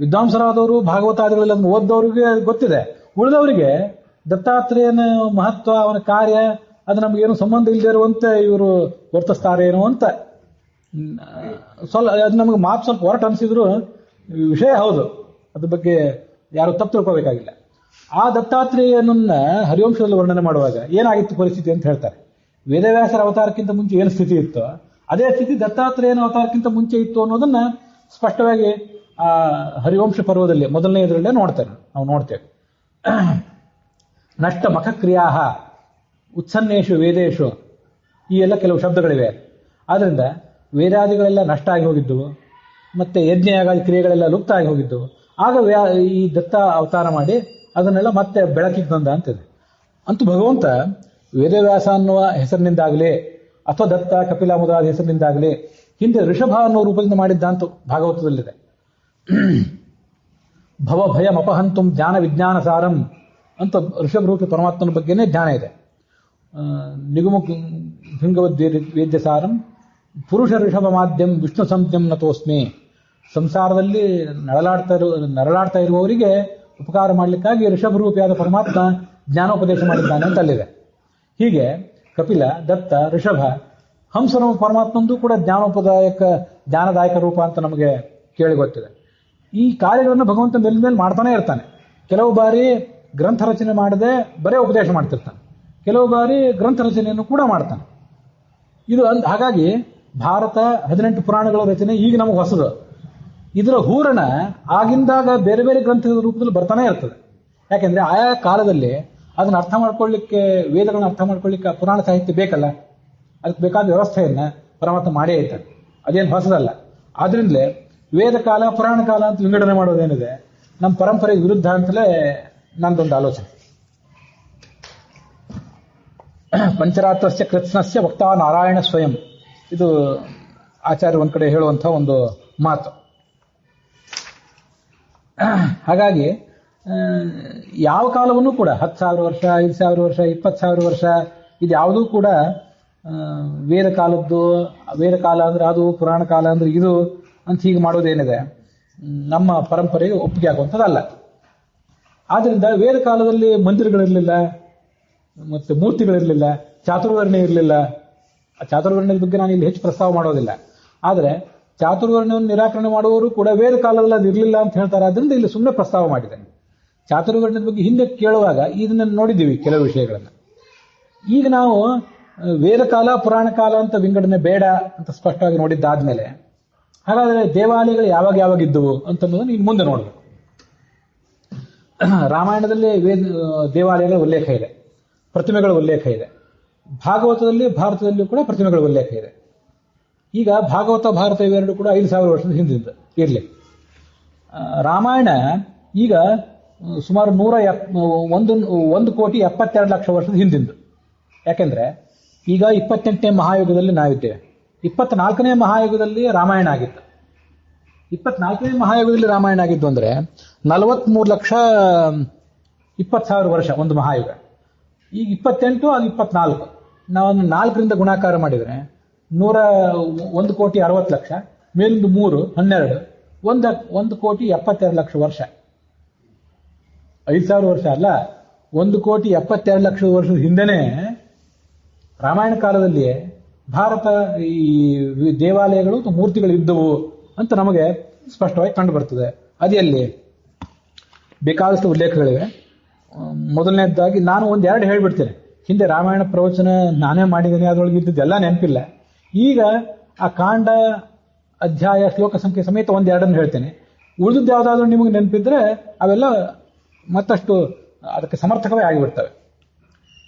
ವಿದ್ವಾಂಸರಾದವರು, ಭಾಗವತಾದಿಗಳೆಲ್ಲ ಓದ್ದವರಿಗೆ ಗೊತ್ತಿದೆ. ಉಳಿದವರಿಗೆ ದತ್ತಾತ್ರೇಯನ ಮಹತ್ವ, ಅವನ ಕಾರ್ಯ ಅದು ನಮಗೇನು ಸಂಬಂಧ ಇಲ್ಲದೆ ಇರುವಂತೆ ಇವರು ವರ್ತಿಸ್ತಾರೇನೋ ಅಂತ ಅದು ನಮಗೆ ಮಾತು ಸ್ವಲ್ಪ ಹೊರಟು ಅನಿಸಿದ್ರು ವಿಷಯ ಹೌದು. ಅದ್ರ ಬಗ್ಗೆ ಯಾರು ತಪ್ಪು ತಿಳ್ಕೋಬೇಕಾಗಿಲ್ಲ. ಆ ದತ್ತಾತ್ರೇಯನನ್ನ ಹರಿವಂಶದಲ್ಲಿ ವರ್ಣನೆ ಮಾಡುವಾಗ ಏನಾಗಿತ್ತು ಪರಿಸ್ಥಿತಿ ಅಂತ ಹೇಳ್ತಾರೆ. ವೇದವ್ಯಾಸರ ಅವತಾರಕ್ಕಿಂತ ಮುಂಚೆ ಏನು ಸ್ಥಿತಿ ಇತ್ತೋ ಅದೇ ಸ್ಥಿತಿ ದತ್ತಾತ್ರೇಯನ ಅವತಾರಕ್ಕಿಂತ ಮುಂಚೆ ಇತ್ತು ಅನ್ನೋದನ್ನ ಸ್ಪಷ್ಟವಾಗಿ ಆ ಹರಿವಂಶ ಪರ್ವದಲ್ಲಿ ಮೊದಲನೇ ಇದರಲ್ಲೇ ನಾವು ನೋಡ್ತೇವೆ. ನಷ್ಟ ಮಖಕ್ರಿಯಾ ಉತ್ಸನ್ನೇಶು ವೇದೇಶು ಈ ಎಲ್ಲ ಕೆಲವು ಶಬ್ದಗಳಿವೆ. ಆದ್ರಿಂದ ವೇದಾದಿಗಳೆಲ್ಲ ನಷ್ಟ ಆಗಿ ಹೋಗಿದ್ದವು, ಮತ್ತೆ ಯಜ್ಞಯಾಗಾದಿ ಕ್ರಿಯೆಗಳೆಲ್ಲ ಲುಪ್ತ ಆಗಿ ಹೋಗಿದ್ದವು. ಆಗ ಈ ದತ್ತ ಅವತಾರ ಮಾಡಿ ಅದನ್ನೆಲ್ಲ ಮತ್ತೆ ಬೆಳಕಿಗೆ ತಂದ ಅಂತಿದೆ. ಅಂತೂ ಭಗವಂತ ವೇದವ್ಯಾಸ ಅನ್ನುವ ಹೆಸರಿನಿಂದಾಗಲಿ ಅಥವಾ ದತ್ತ ಕಪಿಲ ಮೊದಲಾದ ಹೆಸರಿನಿಂದಾಗಲಿ ಹಿಂದೆ ಋಷಭ ಅನ್ನೋ ರೂಪದಿಂದ ಮಾಡಿದ್ದ ಅಂತ ಭಾಗವತದಲ್ಲಿದೆ. ಭವ ಭಯಂ ಅಪಹಂತುಂ ಜ್ಞಾನ ವಿಜ್ಞಾನ ಸಾರಂ ಅಂತ ಋಷಭ ರೂಪಿ ಪರಮಾತ್ಮನ ಬಗ್ಗೆನೇ ಜ್ಞಾನ ಇದೆ. ನಿಗುಮ ಭೃಂಗವದ್ ವೇದ್ಯ ಸಾರಂ ಪುರುಷ ಋಷಭ ಮಾಧ್ಯಂ ವಿಷ್ಣು ಸಂಜ್ಞಂ ನತೋಸ್ಮಿ. ಸಂಸಾರದಲ್ಲಿ ನರಳಾಡ್ತಾ ಇರುವವರಿಗೆ ಉಪಕಾರ ಮಾಡಲಿಕ್ಕಾಗಿ ಋಷಭ ರೂಪಿಯಾದ ಪರಮಾತ್ಮ ಜ್ಞಾನೋಪದೇಶ ಮಾಡಿದ್ದಾನೆ ಅಂತ ಅಲ್ಲಿದೆ. ಹೀಗೆ ಕಪಿಲ, ದತ್ತ, ಋಷಭ, ಹಂಸನ ಪರಮಾತ್ಮಂದು ಕೂಡ ಜ್ಞಾನದಾಯಕ ರೂಪ ಅಂತ ನಮಗೆ ಕೇಳಿ ಗೊತ್ತಿದೆ. ಈ ಕಾರ್ಯಗಳನ್ನು ಭಗವಂತ ಮೇಲ್ಮೇಲೆ ಮಾಡ್ತಾನೆ ಇರ್ತಾನೆ. ಕೆಲವು ಬಾರಿ ಗ್ರಂಥ ರಚನೆ ಮಾಡದೆ ಬರೇ ಉಪದೇಶ ಮಾಡ್ತಿರ್ತಾನೆ, ಕೆಲವು ಬಾರಿ ಗ್ರಂಥ ರಚನೆಯನ್ನು ಕೂಡ ಮಾಡ್ತಾನೆ. ಇದು ಹಾಗಾಗಿ ಭಾರತ 18 ಪುರಾಣಗಳ ರಚನೆ ಈಗ ನಮಗೆ ಹೊಸದು. ಇದರ ಹೂರಣ ಆಗಿಂದಾಗ ಬೇರೆ ಬೇರೆ ಗ್ರಂಥದ ರೂಪದಲ್ಲಿ ಬರ್ತಾನೆ ಇರ್ತದೆ. ಯಾಕೆಂದ್ರೆ ಆಯಾ ಕಾಲದಲ್ಲಿ ಅದನ್ನ ಅರ್ಥ ಮಾಡ್ಕೊಳ್ಳಿಕ್ಕೆ, ವೇದಗಳನ್ನ ಅರ್ಥ ಮಾಡ್ಕೊಳ್ಳಿಕ್ಕೆ ಪುರಾಣ ಸಾಹಿತ್ಯ ಬೇಕಲ್ಲ, ಅದಕ್ಕೆ ಬೇಕಾದ ವ್ಯವಸ್ಥೆಯನ್ನ ಪರಮಾತ್ಮ ಮಾಡೇ ಇರ್ತಾನೆ. ಅದೇನು ಹೊಸದಲ್ಲ. ಆದ್ರಿಂದಲೇ ವೇದ ಕಾಲ ಪುರಾಣ ಕಾಲ ಅಂತ ವಿಂಗಡಣೆ ಮಾಡೋದೇನಿದೆ ನಮ್ಮ ಪರಂಪರೆಗೆ ವಿರುದ್ಧ ಅಂತಲೇ ನಂದೊಂದು ಆಲೋಚನೆ. ಪಂಚರಾತ್ರಸ್ಯ ಕೃತ್ಸ್ನಸ್ಯ ವಕ್ತಾ ನಾರಾಯಣ ಸ್ವಯಂ, ಇದು ಆಚಾರ್ಯ ಒಂದ್ ಕಡೆ ಹೇಳುವಂಥ ಒಂದು ಮಾತು. ಹಾಗಾಗಿ ಯಾವ ಕಾಲವನ್ನು ಕೂಡ 10,000 ವರ್ಷ, 5,000 ವರ್ಷ, 20,000 ವರ್ಷ ಇದು ಯಾವುದೂ ಕೂಡ ವೇದ ಕಾಲ ಅಂದ್ರೆ ಅದು, ಪುರಾಣ ಕಾಲ ಅಂದ್ರೆ ಇದು ಅಂತ ಹೀಗೆ ಮಾಡೋದೇನಿದೆ ನಮ್ಮ ಪರಂಪರೆಗೆ ಒಪ್ಪಿಗೆ ಆಗುವಂಥದ್ದಲ್ಲ. ಆದ್ರಿಂದ ವೇದ ಕಾಲದಲ್ಲಿ ಮಂದಿರಗಳಿರಲಿಲ್ಲ, ಮತ್ತೆ ಮೂರ್ತಿಗಳಿರಲಿಲ್ಲ, ಚಾತುರ್ವರ್ಣ್ಯ ಇರಲಿಲ್ಲ. ಚಾತುರ್ವರ್ಣ್ಯದ ಬಗ್ಗೆ ನಾನು ಇಲ್ಲಿ ಹೆಚ್ಚು ಪ್ರಸ್ತಾವ ಮಾಡೋದಿಲ್ಲ. ಆದರೆ ಚಾತುರ್ವರ್ಣ್ಯವನ್ನು ನಿರಾಕರಣೆ ಮಾಡುವವರು ಕೂಡ ವೇದ ಕಾಲದಲ್ಲಿ ಅದು ಇರಲಿಲ್ಲ ಅಂತ ಹೇಳ್ತಾರೆ. ಅದರಿಂದ ಇಲ್ಲಿ ಸುಮ್ಮನೆ ಪ್ರಸ್ತಾವ ಮಾಡಿದ್ದೇನೆ. ಚಾತುರ್ವರ್ಣ್ಯದ ಬಗ್ಗೆ ಹಿಂದೆ ಕೇಳುವಾಗ ಇದನ್ನ ನೋಡಿದ್ದೀವಿ ಕೆಲವು ವಿಷಯಗಳನ್ನ. ಈಗ ನಾವು ವೇದ ಕಾಲ ಪುರಾಣ ಕಾಲ ಅಂತ ವಿಂಗಡಣೆ ಬೇಡ ಅಂತ ಸ್ಪಷ್ಟವಾಗಿ ನೋಡಿದ್ದಾದ್ಮೇಲೆ ಹಾಗಾದ್ರೆ ದೇವಾಲಯಗಳು ಯಾವಾಗ ಇದ್ದವು ಅಂತನ್ನೋದನ್ನು ಇನ್ನು ಮುಂದೆ ನೋಡಬೇಕು. ರಾಮಾಯಣದಲ್ಲಿ ದೇವಾಲಯಗಳ ಉಲ್ಲೇಖ ಇದೆ, ಪ್ರತಿಮೆಗಳ ಉಲ್ಲೇಖ ಇದೆ. ಭಾಗವತದಲ್ಲಿ, ಭಾರತದಲ್ಲಿಯೂ ಕೂಡ ಪ್ರತಿಮೆಗಳ ಉಲ್ಲೇಖ ಇದೆ. ಈಗ ಭಾಗವತ ಭಾರತ ಇವೆರಡು ಕೂಡ 5,000 ವರ್ಷದ ಹಿಂದಿಂದ ಇರಲಿ. ರಾಮಾಯಣ ಈಗ ಸುಮಾರು 1,72,00,000 ವರ್ಷದ ಹಿಂದಿಂದು. ಯಾಕೆಂದ್ರೆ ಈಗ 28ನೇ ಮಹಾಯುಗದಲ್ಲಿ ನಾವಿದ್ದೇವೆ. 24ನೇ ಮಹಾಯುಗದಲ್ಲಿ ರಾಮಾಯಣ ಆಗಿತ್ತು. 24ನೇ ಮಹಾಯುಗದಲ್ಲಿ ರಾಮಾಯಣ ಆಗಿದ್ದು ಅಂದ್ರೆ 43,20,000 ವರ್ಷ ಒಂದು ಮಹಾಯುಗ. ಈಗ 28, ಅದು 24. ನಾವು 4ರಿಂದ ಗುಣಾಕಾರ ಮಾಡಿದ್ರೆ 1,60,00,000, ಮೇಲಿಂದು 3, 12, 1,72,00,000 ವರ್ಷ. 5,000 ವರ್ಷ ಅಲ್ಲ, 1,72,00,000 ವರ್ಷದ ಹಿಂದೆನೆ ರಾಮಾಯಣ ಕಾಲದಲ್ಲಿಯೇ ಭಾರತ ಈ ದೇವಾಲಯಗಳು ಮೂರ್ತಿಗಳು ಇದ್ದವು ಅಂತ ನಮಗೆ ಸ್ಪಷ್ಟವಾಗಿ ಕಂಡು ಬರ್ತದೆ. ಅದೆಲ್ಲಿ ಬೇಕಾದಷ್ಟು ಉಲ್ಲೇಖಗಳಿವೆ. ಮೊದಲನೇದಾಗಿ ನಾನು 1-2 ಹೇಳ್ಬಿಡ್ತೇನೆ. ಹಿಂದೆ ರಾಮಾಯಣ ಪ್ರವಚನ ನಾನೇ ಮಾಡಿದ್ದೇನೆ, ಅದರೊಳಗೆ ಇದ್ದದ್ದೆಲ್ಲ ನೆನಪಿಲ್ಲ. ಈಗ ಆ ಕಾಂಡ, ಅಧ್ಯಾಯ, ಶ್ಲೋಕ ಸಂಖ್ಯೆ ಸಮೇತ 1-2 ಹೇಳ್ತೇನೆ. ಉಳಿದದ್ದು ಯಾವುದಾದ್ರೂ ನಿಮಗೆ ನೆನಪಿದ್ರೆ ಅವೆಲ್ಲ ಮತ್ತಷ್ಟು ಅದಕ್ಕೆ ಸಮರ್ಥಕವೇ ಆಗಿಬಿಡ್ತವೆ.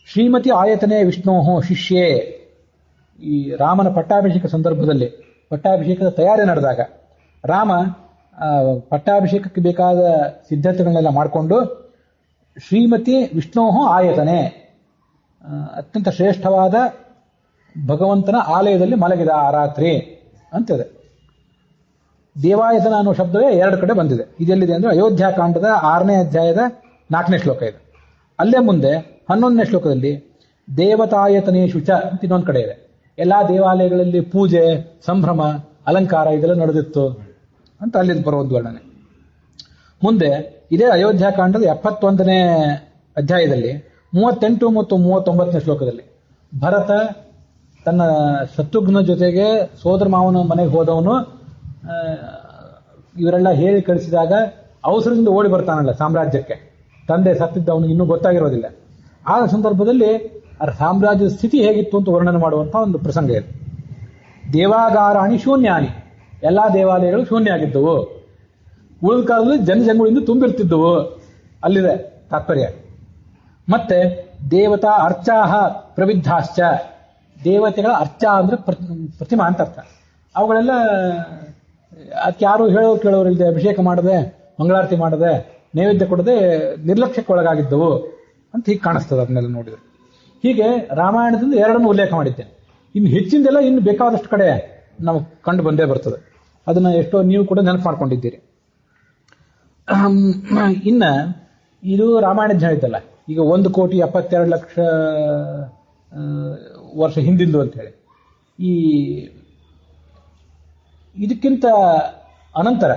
ಶ್ರೀಮತಿ ಆಯತನೆ ವಿಷ್ಣೋ ಶಿಷ್ಯೇ, ಈ ರಾಮನ ಪಟ್ಟಾಭಿಷೇಕ ಸಂದರ್ಭದಲ್ಲಿ, ಪಟ್ಟಾಭಿಷೇಕದ ತಯಾರಿ ನಡೆದಾಗ ರಾಮ ಪಟ್ಟಾಭಿಷೇಕಕ್ಕೆ ಬೇಕಾದ ಸಿದ್ಧತೆಗಳನ್ನೆಲ್ಲ ಮಾಡಿಕೊಂಡು ಶ್ರೀಮತಿ ವಿಷ್ಣೋ ಆಯತನೆ, ಅತ್ಯಂತ ಶ್ರೇಷ್ಠವಾದ ಭಗವಂತನ ಆಲಯದಲ್ಲಿ ಮಲಗಿದ ಆ ರಾತ್ರಿ ಅಂತಿದೆ. ದೇವಾಯತನ ಅನ್ನೋ ಶಬ್ದವೇ 2 ಕಡೆ ಬಂದಿದೆ. ಇದೆಲ್ಲಿದೆ ಅಂದ್ರೆ ಅಯೋಧ್ಯಾಕಾಂಡದ 6ನೇ ಅಧ್ಯಾಯದ 4ನೇ ಶ್ಲೋಕ ಇದೆ. ಅಲ್ಲೇ ಮುಂದೆ 11ನೇ ಶ್ಲೋಕದಲ್ಲಿ ದೇವತಾಯತನೇಶು ಚ ಅಂತ ಇನ್ನೊಂದು ಕಡೆ ಇದೆ. ಎಲ್ಲಾ ದೇವಾಲಯಗಳಲ್ಲಿ ಪೂಜೆ, ಸಂಭ್ರಮ, ಅಲಂಕಾರ ಇದೆಲ್ಲ ನಡೆದಿತ್ತು ಅಂತ ಅಲ್ಲಿ ಬರೋ ಒಂದು ವರ್ಣನೆ. ಮುಂದೆ ಇದೇ ಅಯೋಧ್ಯಾಕಾಂಡದ 71ನೇ ಅಧ್ಯಾಯದಲ್ಲಿ 38 ಮತ್ತು 39ನೇ ಶ್ಲೋಕದಲ್ಲಿ ಭರತ ತನ್ನ ಶತ್ರುಘ್ನ ಜೊತೆಗೆ ಸೋದರ ಮಾವನ ಮನೆಗೆ ಹೋದವನು ಇವರೆಲ್ಲ ಹೇಳಿ ಕಳಿಸಿದಾಗ ಅವಸರದಿಂದ ಓಡಿ ಬರ್ತಾನಲ್ಲ ಸಾಮ್ರಾಜ್ಯಕ್ಕೆ, ತಂದೆ ಸತ್ತಿದ್ದ ಅವನಿಗೆ ಇನ್ನೂ ಗೊತ್ತಾಗಿರೋದಿಲ್ಲ. ಆ ಸಂದರ್ಭದಲ್ಲಿ ಆ ಸಾಮ್ರಾಜ್ಯದ ಸ್ಥಿತಿ ಹೇಗಿತ್ತು ಅಂತ ವರ್ಣನೆ ಮಾಡುವಂತಹ ಒಂದು ಪ್ರಸಂಗ ಇದೆ. ದೇವಾಗಾರಾಣಿ ಶೂನ್ಯಾನಿ, ಎಲ್ಲಾ ದೇವಾಲಯಗಳು ಶೂನ್ಯ ಆಗಿದ್ದವು. ಉಳಿದ ಕಾಲದಲ್ಲಿ ಜನಜಂಗುಳಿಂದ ತುಂಬಿರ್ತಿದ್ದವು. ಅಲ್ಲಿದೆ ತಾತ್ಪರ್ಯ. ಮತ್ತೆ ದೇವತಾ ಅರ್ಚಾಹ ಪ್ರವಿದ್ಧಾಶ್ಚ, ದೇವತೆಗಳ ಅರ್ಚ ಅಂದ್ರೆ ಪ್ರತಿಮಾ ಅಂತ ಅರ್ಥ. ಅವುಗಳೆಲ್ಲ ಅದಕ್ಕೆ ಯಾರು ಹೇಳೋರು ಕೇಳೋರು ಇಲ್ಲದೆ, ಅಭಿಷೇಕ ಮಾಡದೆ, ಮಂಗಳಾರತಿ ಮಾಡದೆ, ನೈವೇದ್ಯ ಕೊಡದೆ ನಿರ್ಲಕ್ಷ್ಯಕ್ಕೆ ಒಳಗಾಗಿದ್ದವು ಅಂತ ಹೀಗೆ ಕಾಣಿಸ್ತದೆ ಅದನ್ನೆಲ್ಲ ನೋಡಿದ್ರೆ. ಹೀಗೆ ರಾಮಾಯಣದಿಂದ ಎರಡನ್ನು ಉಲ್ಲೇಖ ಮಾಡಿದ್ದೇನೆ. ಇನ್ನು ಹೆಚ್ಚಿಂದೆಲ್ಲ ಇನ್ನು ಬೇಕಾದಷ್ಟು ಕಡೆ ನಾವು ಕಂಡು ಬಂದೇ ಬರ್ತದೆ. ಅದನ್ನ ಎಷ್ಟೋ ನೀವು ಕೂಡ ನೆನಪು ಮಾಡ್ಕೊಂಡಿದ್ದೀರಿ. ಇನ್ನ ಇದು ರಾಮಾಯಣ ಹೇಳಿದ್ದಲ್ಲ, ಈಗ 1,72,00,000 ವರ್ಷ ಹಿಂದಿಂದು ಅಂತ ಹೇಳಿ. ಇದಕ್ಕಿಂತ ಅನಂತರ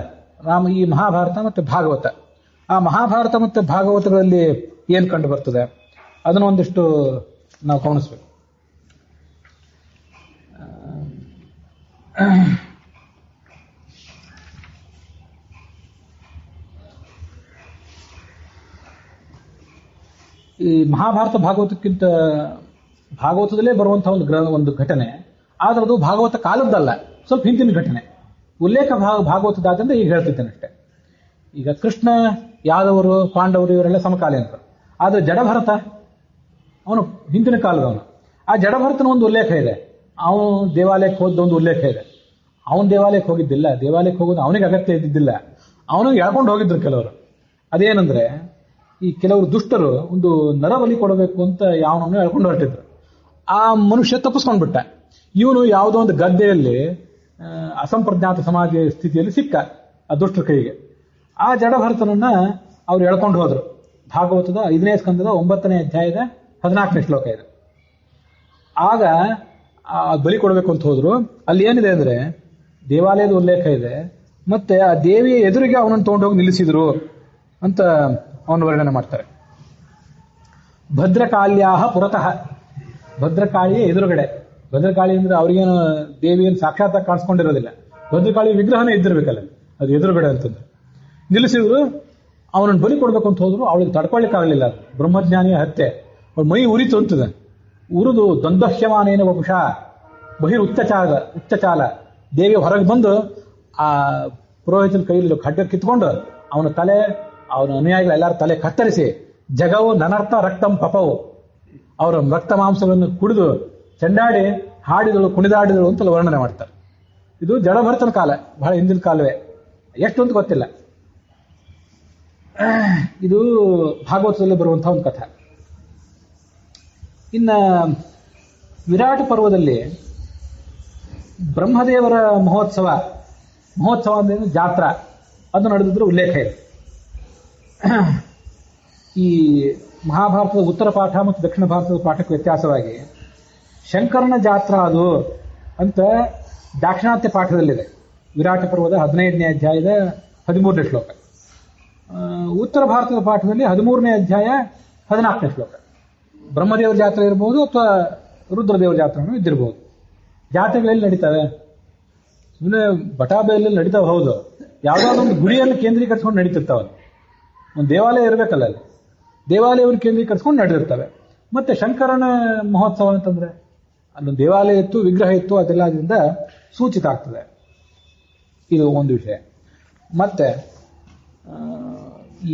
ಈ ಮಹಾಭಾರತ ಮತ್ತು ಭಾಗವತ, ಆ ಮಹಾಭಾರತ ಮತ್ತು ಭಾಗವತಗಳಲ್ಲಿ ಏನು ಕಂಡು ಬರ್ತದೆ ಅದನ್ನು ಒಂದಿಷ್ಟು ನಾವು ಗಮನಿಸ್ಬೇಕು. ಈ ಮಹಾಭಾರತ ಭಾಗವತಕ್ಕಿಂತ ಭಾಗವತದಲ್ಲೇ ಬರುವಂತಹ ಒಂದು ಘಟನೆ, ಆದ್ರೆ ಅದು ಭಾಗವತ ಕಾಲದ್ದಲ್ಲ, ಸ್ವಲ್ಪ ಹಿಂದಿನ ಘಟನೆ. ಉಲ್ಲೇಖ ಭಾಗವತದಾದ್ರಿಂದ ಈಗ ಹೇಳ್ತಿದ್ದೇನೆ ಅಷ್ಟೇ. ಈಗ ಕೃಷ್ಣ, ಯಾದವರು, ಪಾಂಡವರು ಇವರೆಲ್ಲ ಸಮಕಾಲೀನರು. ಆದ್ರೆ ಜಡಭರತ ಅವನು ಹಿಂದಿನ ಕಾಲದವನು. ಆ ಜಡಭರತನ ಒಂದು ಉಲ್ಲೇಖ ಇದೆ. ಅವನು ದೇವಾಲಯಕ್ಕೆ ಹೋದ ಒಂದು ಉಲ್ಲೇಖ ಇದೆ. ಅವನು ದೇವಾಲಯಕ್ಕೆ ಹೋಗಿದ್ದಿಲ್ಲ, ದೇವಾಲಯಕ್ಕೆ ಹೋಗೋದು ಅವನಿಗೆ ಅಗತ್ಯ ಇದ್ದಿದ್ದಿಲ್ಲ, ಅವನು ಎಳ್ಕೊಂಡು ಹೋಗಿದ್ರು ಕೆಲವರು. ಅದೇನಂದ್ರೆ, ಈ ಕೆಲವರು ದುಷ್ಟರು ಒಂದು ನರಬಲಿ ಕೊಡಬೇಕು ಅಂತ ಯಾವನನ್ನು ಎಳ್ಕೊಂಡು ಹೊರಟಿದ್ರು. ಆ ಮನುಷ್ಯ ತಪ್ಪಿಸ್ಕೊಂಡ್ಬಿಟ್ಟ. ಇವನು ಯಾವುದೋ ಒಂದು ಗದ್ದೆಯಲ್ಲಿ ಅಸಂಪ್ರಜ್ಞಾತ ಸಮಾಜ ಸ್ಥಿತಿಯಲ್ಲಿ ಸಿಕ್ಕ ಆ ದುಷ್ಟರ ಕೈಗೆ. ಆ ಜಡಭರತನನ್ನ ಅವ್ರು ಎಳ್ಕೊಂಡು ಹೋದ್ರು. ಭಾಗವತದ 5ನೇ ಸ್ಕಂದದ 9ನೇ ಅಧ್ಯಾಯದ 14ನೇ ಶ್ಲೋಕ ಇದೆ. ಆಗ ಆ ಬಲಿ ಕೊಡಬೇಕು ಅಂತ ಹೋದ್ರು. ಅಲ್ಲಿ ಏನಿದೆ ಅಂದ್ರೆ, ದೇವಾಲಯದ ಉಲ್ಲೇಖ ಇದೆ, ಮತ್ತೆ ಆ ದೇವಿಯ ಎದುರಿಗೆ ಅವನನ್ನು ತಗೊಂಡೋಗಿ ನಿಲ್ಲಿಸಿದ್ರು ಅಂತ ಅವನು ವರ್ಣನೆ ಮಾಡ್ತಾರೆ. ಭದ್ರಕಾಳ್ಯಾಹ ಪುರತಃ, ಭದ್ರಕಾಳಿಯ ಎದುರುಗಡೆ. ಭದ್ರಕಾಳಿ ಅಂದ್ರೆ ಅವ್ರಿಗೇನು ದೇವಿಯನ್ನು ಸಾಕ್ಷಾತ್ ಕಾಣಿಸ್ಕೊಂಡಿರೋದಿಲ್ಲ, ಭದ್ರಕಾಳಿ ವಿಗ್ರಹನೇ ಇದ್ದಿರ್ಬೇಕಲ್ಲ, ಅದು ಎದುರುಗಡೆ ಅಂತಂದ್ರೆ ನಿಲ್ಲಿಸಿದ್ರು. ಅವನನ್ನು ಬಲಿ ಕೊಡ್ಬೇಕು ಅಂತ ಹೋದ್ರು. ಅವಳಿಗೆ ತಡ್ಕೊಳ್ಳಿಕ್ಕಾಗಲಿಲ್ಲ. ಬ್ರಹ್ಮಜ್ಞಾನಿಯ ಹತ್ಯೆ. ಅವಳ ಮೈ ಉರಿತು ಅಂತದೆ. ಉರಿದು ದಂದಹ್ಯಮಾನೇನ ವಪುಷ ಬಹಿರ್ ಉಚ್ಚಚಾಲ. ದೇವಿ ಹೊರಗೆ ಬಂದು ಆ ಪುರೋಹಿತನ ಕೈಯಲ್ಲಿ ಖಡ್ಗ ಕಿತ್ಕೊಂಡು ಅವನ ತಲೆ, ಅವನ ಅನುಯಾಯಿಗಳ ಎಲ್ಲರ ತಲೆ ಕತ್ತರಿಸಿ, ಜಗವು ನನರ್ಥ ರಕ್ತಂ ಪಪವು, ಅವರ ರಕ್ತ ಮಾಂಸವನ್ನು ಕುಡಿದು ಚೆಂಡಾಡಿ ಹಾಡಿದಳು, ಕುಣಿದಾಡಿದಳು ಅಂತ ವರ್ಣನೆ ಮಾಡ್ತಾರೆ. ಇದು ಜಡಭರತನ ಕಾಲ, ಬಹಳ ಹಿಂದಿನ ಕಾಲವೇ, ಎಷ್ಟು ಅಂತ ಗೊತ್ತಿಲ್ಲ. ಇದು ಭಾಗವತದಲ್ಲಿ ಬರುವಂತಹ ಒಂದು ಕಥೆ. ಇನ್ನ ವಿರಾಟ ಪರ್ವದಲ್ಲಿ ಬ್ರಹ್ಮದೇವರ ಮಹೋತ್ಸವ ಅಂದ್ರೆ ಜಾತ್ರಾ, ಅದು ನಡೆದಿದ್ರೆ ಉಲ್ಲೇಖ ಇದೆ. ಈ ಮಹಾಭಾರತದ ಉತ್ತರ ಪಾಠ ಮತ್ತು ದಕ್ಷಿಣ ಭಾರತದ ಪಾಠಕ್ಕೆ ವ್ಯತ್ಯಾಸವಾಗಿ ಶಂಕರನ ಜಾತ್ರಾ ಅದು ಅಂತ ದಾಕ್ಷಿಣಾತ್ಯ ಪಾಠದಲ್ಲಿದೆ. ವಿರಾಟ ಪರ್ವದ 15ನೇ ಅಧ್ಯಾಯದ 13ನೇ ಶ್ಲೋಕ. ಉತ್ತರ ಭಾರತದ ಪಾಠದಲ್ಲಿ 13ನೇ ಅಧ್ಯಾಯ 14ನೇ ಶ್ಲೋಕ. ಬ್ರಹ್ಮದೇವರ ಜಾತ್ರೆ ಇರಬಹುದು ಅಥವಾ ರುದ್ರದೇವರ ಜಾತ್ರೆನೂ ಇದ್ದಿರಬಹುದು. ಜಾತ್ರೆಗಳೆಲ್ಲಿ ನಡೀತವೆ? ಸುಮ್ಮನೆ ಬಟಾಬೆಯಲ್ಲಿ ನಡೀತಾವೆ, ಹೌದು. ಯಾವುದಾದ್ರು ಒಂದು ಗುರಿಯನ್ನು ಕೇಂದ್ರೀಕರಿಸ್ಕೊಂಡು ನಡೀತಿರ್ತಾವೆ. ಒಂದು ದೇವಾಲಯ ಇರಬೇಕಲ್ಲ, ಅಲ್ಲಿ ದೇವಾಲಯವನ್ನು ಕೇಂದ್ರೀಕರಿಸ್ಕೊಂಡು ನಡೆದಿರ್ತವೆ. ಮತ್ತೆ ಶಂಕರನ ಮಹೋತ್ಸವ ಅಂತಂದ್ರೆ ಅಲ್ಲೊಂದು ದೇವಾಲಯ ಇತ್ತು, ವಿಗ್ರಹ ಇತ್ತು, ಅದೆಲ್ಲ ಅದರಿಂದ ಸೂಚಿತ ಆಗ್ತದೆ. ಇದು ಒಂದು ವಿಷಯ. ಮತ್ತೆ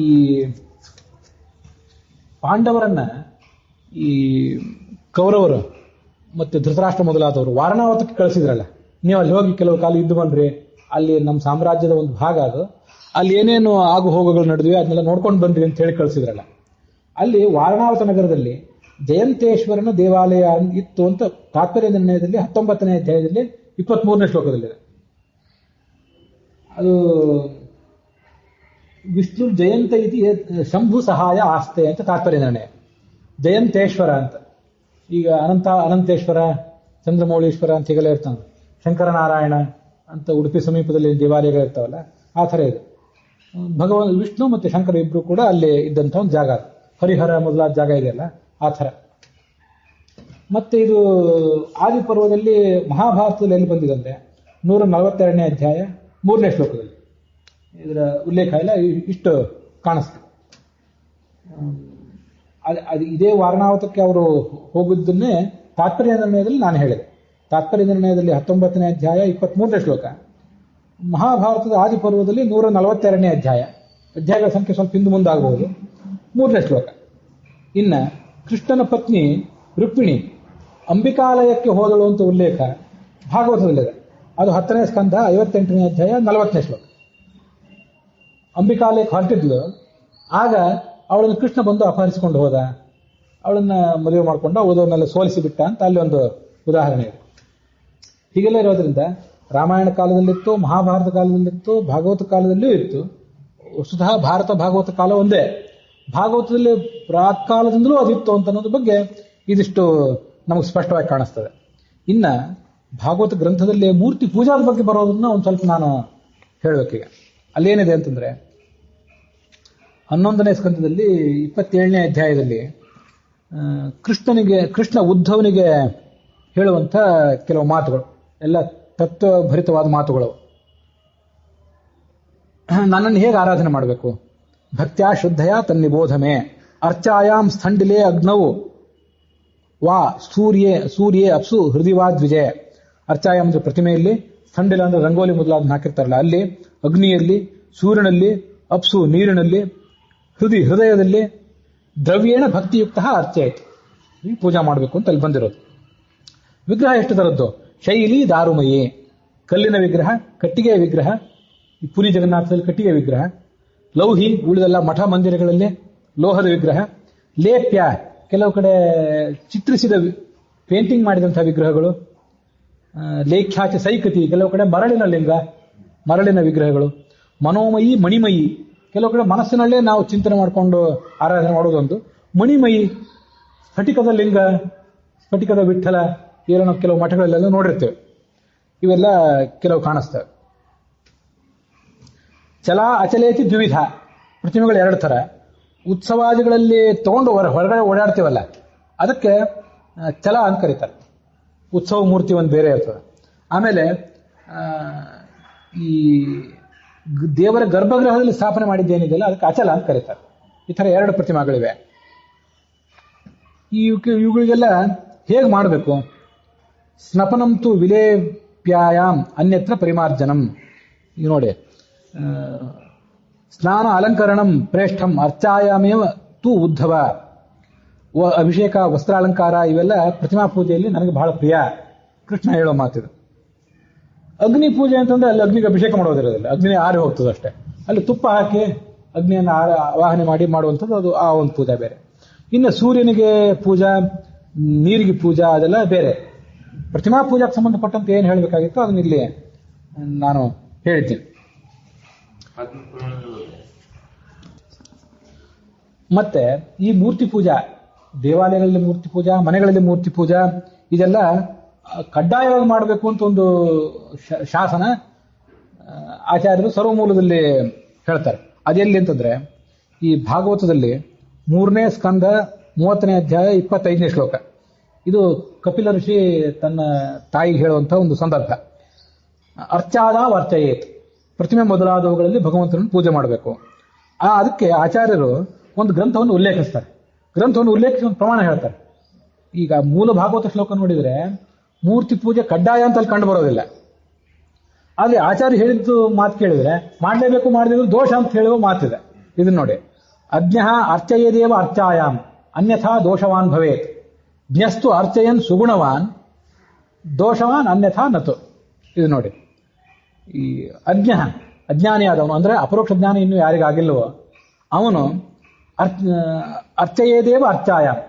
ಈ ಪಾಂಡವರನ್ನ ಈ ಕೌರವರು ಮತ್ತೆ ಧೃತರಾಷ್ಟ್ರ ಮೊದಲಾದವರು ವಾರಣಾವತಕ್ಕೆ ಕಳಿಸಿದ್ರಲ್ಲ, ನೀವು ಅಲ್ಲಿ ಹೋಗಿ ಕೆಲವು ಕಾಲ ಇದ್ದು ಬನ್ರಿ, ಅಲ್ಲಿ ನಮ್ಮ ಸಾಮ್ರಾಜ್ಯದ ಒಂದು ಭಾಗ ಅದು, ಅಲ್ಲಿ ಏನೇನು ಆಗು ಹೋಗುಗಳು ನಡೆದಿವೆ ಅದನ್ನೆಲ್ಲ ನೋಡ್ಕೊಂಡು ಬಂದ್ರಿ ಅಂತ ಹೇಳಿ ಕಳಿಸಿದ್ರಲ್ಲ. ಅಲ್ಲಿ ವಾರಣಾವತ ನಗರದಲ್ಲಿ ಜಯಂತೇಶ್ವರನ ದೇವಾಲಯ ಇತ್ತು ಅಂತ ತಾತ್ಪರ್ಯ ನಿರ್ಣಯದಲ್ಲಿ 19ನೇ ಅಧ್ಯಾಯದಲ್ಲಿ 23ನೇ ಶ್ಲೋಕದಲ್ಲಿದೆ. ಅದು ವಿಷ್ಣು ಜಯಂತ ಇತಿ ಶಂಭು ಸಹಾಯ ಆಸ್ತೆ ಅಂತ ತಾತ್ಪರ್ಯ ನಿರ್ಣಯ. ಜಯಂತೇಶ್ವರ ಅಂತ, ಈಗ ಅನಂತೇಶ್ವರ, ಚಂದ್ರಮೌಳೀಶ್ವರ ಅಂತ ಹೀಗೆಲ್ಲ ಇರ್ತಾನೆ. ಶಂಕರನಾರಾಯಣ ಅಂತ ಉಡುಪಿ ಸಮೀಪದಲ್ಲಿ ದೇವಾಲಯಗಳಿರ್ತಾವಲ್ಲ, ಆ ಥರ ಇದೆ. ಭಗವಾನ್ ವಿಷ್ಣು ಮತ್ತು ಶಂಕರ ಇಬ್ರು ಕೂಡ ಅಲ್ಲಿ ಇದ್ದಂಥ ಒಂದು ಜಾಗ, ಹರಿಹರ ಮೊದಲಾದ ಜಾಗ ಇದೆಯಲ್ಲ, ಆ ಥರ. ಮತ್ತೆ ಇದು ಆದಿಪರ್ವದಲ್ಲಿ ಮಹಾಭಾರತದಲ್ಲಿ ಎಲ್ಲಿ ಬಂದಿದೆ ಅಂದ್ರೆ 142ನೇ ಅಧ್ಯಾಯ 3ನೇ ಶ್ಲೋಕದಲ್ಲಿ ಇದರ ಉಲ್ಲೇಖ ಎಲ್ಲ ಇಷ್ಟು ಕಾಣಿಸ್ತದೆ. ಅದು ಇದೇ ವಾರಣಾವತಕ್ಕೆ ಅವರು ಹೋಗಿದ್ದನ್ನೇ ತಾತ್ಪರ್ಯ ನಿರ್ಣಯದಲ್ಲಿ ನಾನು ಹೇಳಿದೆ. ತಾತ್ಪರ್ಯ ನಿರ್ಣಯದಲ್ಲಿ 19ನೇ ಅಧ್ಯಾಯ 23ನೇ ಶ್ಲೋಕ, ಮಹಾಭಾರತದ ಆದಿಪರ್ವದಲ್ಲಿ 142ನೇ ಅಧ್ಯಾಯಗಳ ಸಂಖ್ಯೆ ಸ್ವಲ್ಪ ಹಿಂದೆ ಮುಂದಾಗಬಹುದು, 3ನೇ ಶ್ಲೋಕ. ಇನ್ನ ಕೃಷ್ಣನ ಪತ್ನಿ ರುಕ್ಮಿಣಿ ಅಂಬಿಕಾಲಯಕ್ಕೆ ಹೋದಳು ಅಂತ ಉಲ್ಲೇಖ ಭಾಗವತದಲ್ಲಿದೆ. ಅದು 10ನೇ ಸ್ಕಂಧ 58ನೇ ಅಧ್ಯಾಯ 40ನೇ ಶ್ಲೋಕ. ಅಂಬಿಕಾಲಯಕ್ಕೆ ಹೊರಟಿದ್ಲು, ಆಗ ಅವಳನ್ನು ಕೃಷ್ಣ ಬಂದು ಅಪಹರಿಸಿಕೊಂಡು ಹೋದ, ಅವಳನ್ನ ಮದುವೆ ಮಾಡಿಕೊಂಡು ಉಳಿದವನ್ನೆಲ್ಲ ಸೋಲಿಸಿ ಬಿಟ್ಟ ಅಂತ ಅಲ್ಲಿ ಒಂದು ಉದಾಹರಣೆ ಇದೆ. ಹೀಗೆಲ್ಲ ಇರೋದ್ರಿಂದ ರಾಮಾಯಣ ಕಾಲದಲ್ಲಿತ್ತು, ಮಹಾಭಾರತ ಕಾಲದಲ್ಲಿತ್ತು, ಭಾಗವತ ಕಾಲದಲ್ಲಿಯೂ ಇತ್ತು. ವಸ್ತುತಃ ಭಾರತ ಭಾಗವತ ಕಾಲ ಒಂದೇ. ಭಾಗವತದಲ್ಲಿ ಪ್ರಾಕಾಲದಿಂದಲೂ ಅದಿತ್ತು ಅಂತ ಅನ್ನೋದ್ರ ಬಗ್ಗೆ ಇದಿಷ್ಟು ನಮಗೆ ಸ್ಪಷ್ಟವಾಗಿ ಕಾಣಿಸ್ತದೆ. ಇನ್ನ ಭಾಗವತ ಗ್ರಂಥದಲ್ಲಿ ಮೂರ್ತಿ ಪೂಜಾದ ಬಗ್ಗೆ ಬರೋದನ್ನ ಒಂದು ಸ್ವಲ್ಪ ನಾನು ಹೇಳಬೇಕೀಗ. ಅಲ್ಲೇನಿದೆ ಅಂತಂದ್ರೆ 11ನೇ ಸ್ಕಂದದಲ್ಲಿ 27ನೇ ಅಧ್ಯಾಯದಲ್ಲಿ ಕೃಷ್ಣ ಉದ್ಧವನಿಗೆ ಹೇಳುವಂಥ ಕೆಲವು ಮಾತುಗಳು ಎಲ್ಲ ತತ್ವಭರಿತವಾದ ಮಾತುಗಳು. ನನ್ನನ್ನು ಹೇಗೆ ಆರಾಧನೆ ಮಾಡಬೇಕು? ಭಕ್ತ್ಯಾ ಶ್ರದ್ಧೆಯ ತನ್ನಿಬೋಧಮೆ ಅರ್ಚಾಯಾಮ್ ಸ್ಥಂಡಿಲೇ ಅಗ್ನವು ವಾ ಸೂರ್ಯೇ ಅಪ್ಸು ಹೃದಯವಾ ದ್ವಿಜಯ. ಅರ್ಚಾಯಾಮ್ ಅಂದ್ರೆ ಪ್ರತಿಮೆಯಲ್ಲಿ, ಸ್ಥಂಡಿಲ ಅಂದ್ರೆ ರಂಗೋಲಿ ಮೊದಲಾದ ಹಾಕಿರ್ತಾರಲ್ಲ ಅಲ್ಲಿ, ಅಗ್ನಿಯಲ್ಲಿ, ಸೂರ್ಯನಲ್ಲಿ, ಅಪ್ಸು ನೀರಿನಲ್ಲಿ, ಹೃದಯದಲ್ಲಿ ದ್ರವ್ಯೇಣ ಭಕ್ತಿಯುಕ್ತ ಅರ್ಚಯತಿ. ಪೂಜಾ ಮಾಡಬೇಕು ಅಂತ ಅಲ್ಲಿ ಬಂದಿರೋದು. ವಿಗ್ರಹ ಎಷ್ಟು ತರದ್ದು? ಶೈಲಿ ದಾರುಮಯಿ, ಕಲ್ಲಿನ ವಿಗ್ರಹ, ಕಟ್ಟಿಗೆಯ ವಿಗ್ರಹ, ಈ ಪುರಿ ಜಗನ್ನಾಥದಲ್ಲಿ ಕಟ್ಟಿಗೆಯ ವಿಗ್ರಹ, ಲೌಹಿ ಉಳಿದೆಲ್ಲ ಮಠ ಮಂದಿರಗಳಲ್ಲಿ ಲೋಹದ ವಿಗ್ರಹ, ಲೇಪ್ಯ ಕೆಲವು ಕಡೆ ಚಿತ್ರಿಸಿದ ಪೇಂಟಿಂಗ್ ಮಾಡಿದಂತಹ ವಿಗ್ರಹಗಳು, ಲೇಖ್ಯಾಚ ಸೈಕತಿ ಕೆಲವು ಕಡೆ ಮರಳಿನ ಲಿಂಗ, ಮರಳಿನ ವಿಗ್ರಹಗಳು, ಮನೋಮಯಿ ಮಣಿಮಯಿ ಕೆಲವು ಕಡೆ ಮನಸ್ಸಿನಲ್ಲೇ ನಾವು ಚಿಂತನೆ ಮಾಡಿಕೊಂಡು ಆರಾಧನೆ ಮಾಡೋದೊಂದು, ಮಣಿಮಯಿ ಸ್ಫಟಿಕದ ಲಿಂಗ, ಸ್ಫಟಿಕದ ವಿಠಲ ಏನೋ ಕೆಲವು ಮಠಗಳಲ್ಲೆಲ್ಲ ನೋಡಿರ್ತೇವೆ. ಇವೆಲ್ಲ ಕೆಲವು ಕಾಣಿಸ್ತವೆ. ಚಲ ಅಚಲೇತಿ ದ್ವಿವಿಧ, ಪ್ರತಿಮೆಗಳು 2 ಥರ. ಉತ್ಸವಾದಿಗಳಲ್ಲಿ ತಗೊಂಡು ಹೊರಗಡೆ ಓಡಾಡ್ತೀವಲ್ಲ ಅದಕ್ಕೆ ಚಲ ಅಂತ ಕರೀತಾರೆ. ಉತ್ಸವ ಮೂರ್ತಿ ಒಂದು ಬೇರೆ ಇರ್ತದೆ. ಆಮೇಲೆ ಈ ದೇವರ ಗರ್ಭಗೃಹದಲ್ಲಿ ಸ್ಥಾಪನೆ ಮಾಡಿದ್ದೇನಿದೆಯಲ್ಲ ಅದಕ್ಕೆ ಅಚಲ ಅಂತ ಕರೀತಾರೆ. ಈ ಥರ 2 ಪ್ರತಿಮೆಗಳಿವೆ. ಇವುಗಳಿಗೆಲ್ಲ ಹೇಗೆ ಮಾಡಬೇಕು? ಸ್ನಪನಂತು ವಿಲೇಪ್ಯಾಯಾಮ್ ಅನ್ಯತ್ರ ಪರಿಮಾರ್ಜನಂ. ಈಗ ನೋಡಿ, ಸ್ನಾನ ಅಲಂಕರಣಂ ಪ್ರೇಷ್ಠಂ ಅರ್ಚಾಯಾಮೇವ ತು ಉದ್ಧವ. ಅಭಿಷೇಕ, ವಸ್ತ್ರಾಲಂಕಾರ ಇವೆಲ್ಲ ಪ್ರತಿಮಾ ಪೂಜೆಯಲ್ಲಿ ನನಗೆ ಬಹಳ ಪ್ರಿಯ. ಕೃಷ್ಣ ಹೇಳೋ ಮಾತಿದು. ಅಗ್ನಿ ಪೂಜೆ ಅಂತಂದ್ರೆ ಅಲ್ಲಿ ಅಗ್ನಿಗೆ ಅಭಿಷೇಕ ಮಾಡೋದಿರೋದಿಲ್ಲ, ಅಗ್ನಿ ಆರಿ ಹೋಗ್ತದೆ ಅಷ್ಟೇ. ಅಲ್ಲಿ ತುಪ್ಪ ಹಾಕಿ ಅಗ್ನಿಯನ್ನು ಆವಾಹನೆ ಮಾಡಿ ಮಾಡುವಂಥದ್ದು, ಅದು ಆ ಒಂದು ಪೂಜೆ ಬೇರೆ. ಇನ್ನು ಸೂರ್ಯನಿಗೆ ಪೂಜಾ, ನೀರಿಗೆ ಪೂಜಾ ಅದೆಲ್ಲ ಬೇರೆ. ಪ್ರತಿಮಾ ಪೂಜಾಕ್ಕೆ ಸಂಬಂಧಪಟ್ಟಂತೆ ಏನು ಹೇಳಬೇಕಾಗಿತ್ತು ಅದನ್ನ ಇಲ್ಲಿ ನಾನು ಹೇಳ್ತೀನಿ. ಮತ್ತೆ ಈ ಮೂರ್ತಿ ಪೂಜಾ, ದೇವಾಲಯಗಳಲ್ಲಿ ಮೂರ್ತಿ ಪೂಜಾ, ಮನೆಗಳಲ್ಲಿ ಮೂರ್ತಿ ಪೂಜಾ, ಇದೆಲ್ಲ ಕಡ್ಡಾಯವಾಗಿ ಮಾಡಬೇಕು ಅಂತ ಒಂದು ಶಾಸನ ಆಚಾರ್ಯರು ಸರ್ವಮೂಲದಲ್ಲಿ ಹೇಳ್ತಾರೆ. ಅದೆಲ್ಲಿ ಅಂತಂದ್ರೆ ಈ ಭಾಗವತದಲ್ಲಿ 3ನೇ ಸ್ಕಂದ 30ನೇ ಅಧ್ಯಾಯ 25ನೇ ಶ್ಲೋಕ. ಇದು ಕಪಿಲ ಋಷಿ ತನ್ನ ತಾಯಿಗೆ ಹೇಳುವಂತಹ ಒಂದು ಸಂದರ್ಭ. ಅರ್ಚಾದ ಅರ್ಚಯೇತ್, ಪ್ರತಿಮೆ ಮೊದಲಾದವುಗಳಲ್ಲಿ ಭಗವಂತನನ್ನು ಪೂಜೆ ಮಾಡಬೇಕು. ಅದಕ್ಕೆ ಆಚಾರ್ಯರು ಒಂದು ಗ್ರಂಥವನ್ನು ಉಲ್ಲೇಖಿಸ್ತಾರೆ. ಗ್ರಂಥವನ್ನು ಉಲ್ಲೇಖಿಸಿ ಒಂದು ಪ್ರಮಾಣ ಹೇಳ್ತಾರೆ. ಈಗ ಮೂಲ ಭಾಗವತ ಶ್ಲೋಕ ನೋಡಿದ್ರೆ ಮೂರ್ತಿ ಪೂಜೆ ಕಡ್ಡಾಯ ಅಂತ ಅಲ್ಲಿ ಕಂಡು ಬರೋದಿಲ್ಲ. ಆದ್ರೆ ಆಚಾರ್ಯ ಹೇಳಿದ್ದು ಮಾತು ಕೇಳಿದ್ರೆ ಮಾಡಲೇಬೇಕು, ಮಾಡದಿದ್ರು ದೋಷ ಅಂತ ಹೇಳುವ ಮಾತಿದೆ. ಇದನ್ನ ನೋಡಿ, ಅಜ್ಞ ಅರ್ಚಯೇದೇವ ಅರ್ಚಾಯಾಮ್ ಅನ್ಯಥಾ ದೋಷವಾನ್ ಭವೇತ್, ಜ್ಞಸ್ತು ಅರ್ಚಯನ್ ಸುಗುಣವಾನ್ ದೋಷವಾನ್ ಅನ್ಯಥಾ ನತು. ಇದು ನೋಡಿ, ಈ ಅಜ್ಞಾನಿ ಆದವನು ಅಂದ್ರೆ ಅಪರೋಕ್ಷ ಜ್ಞಾನ ಇನ್ನೂ ಯಾರಿಗಾಗಿಲ್ವೋ ಅವನು ಅರ್ಚಯೇದೇವ ಅರ್ಚಾಯಾಮ್,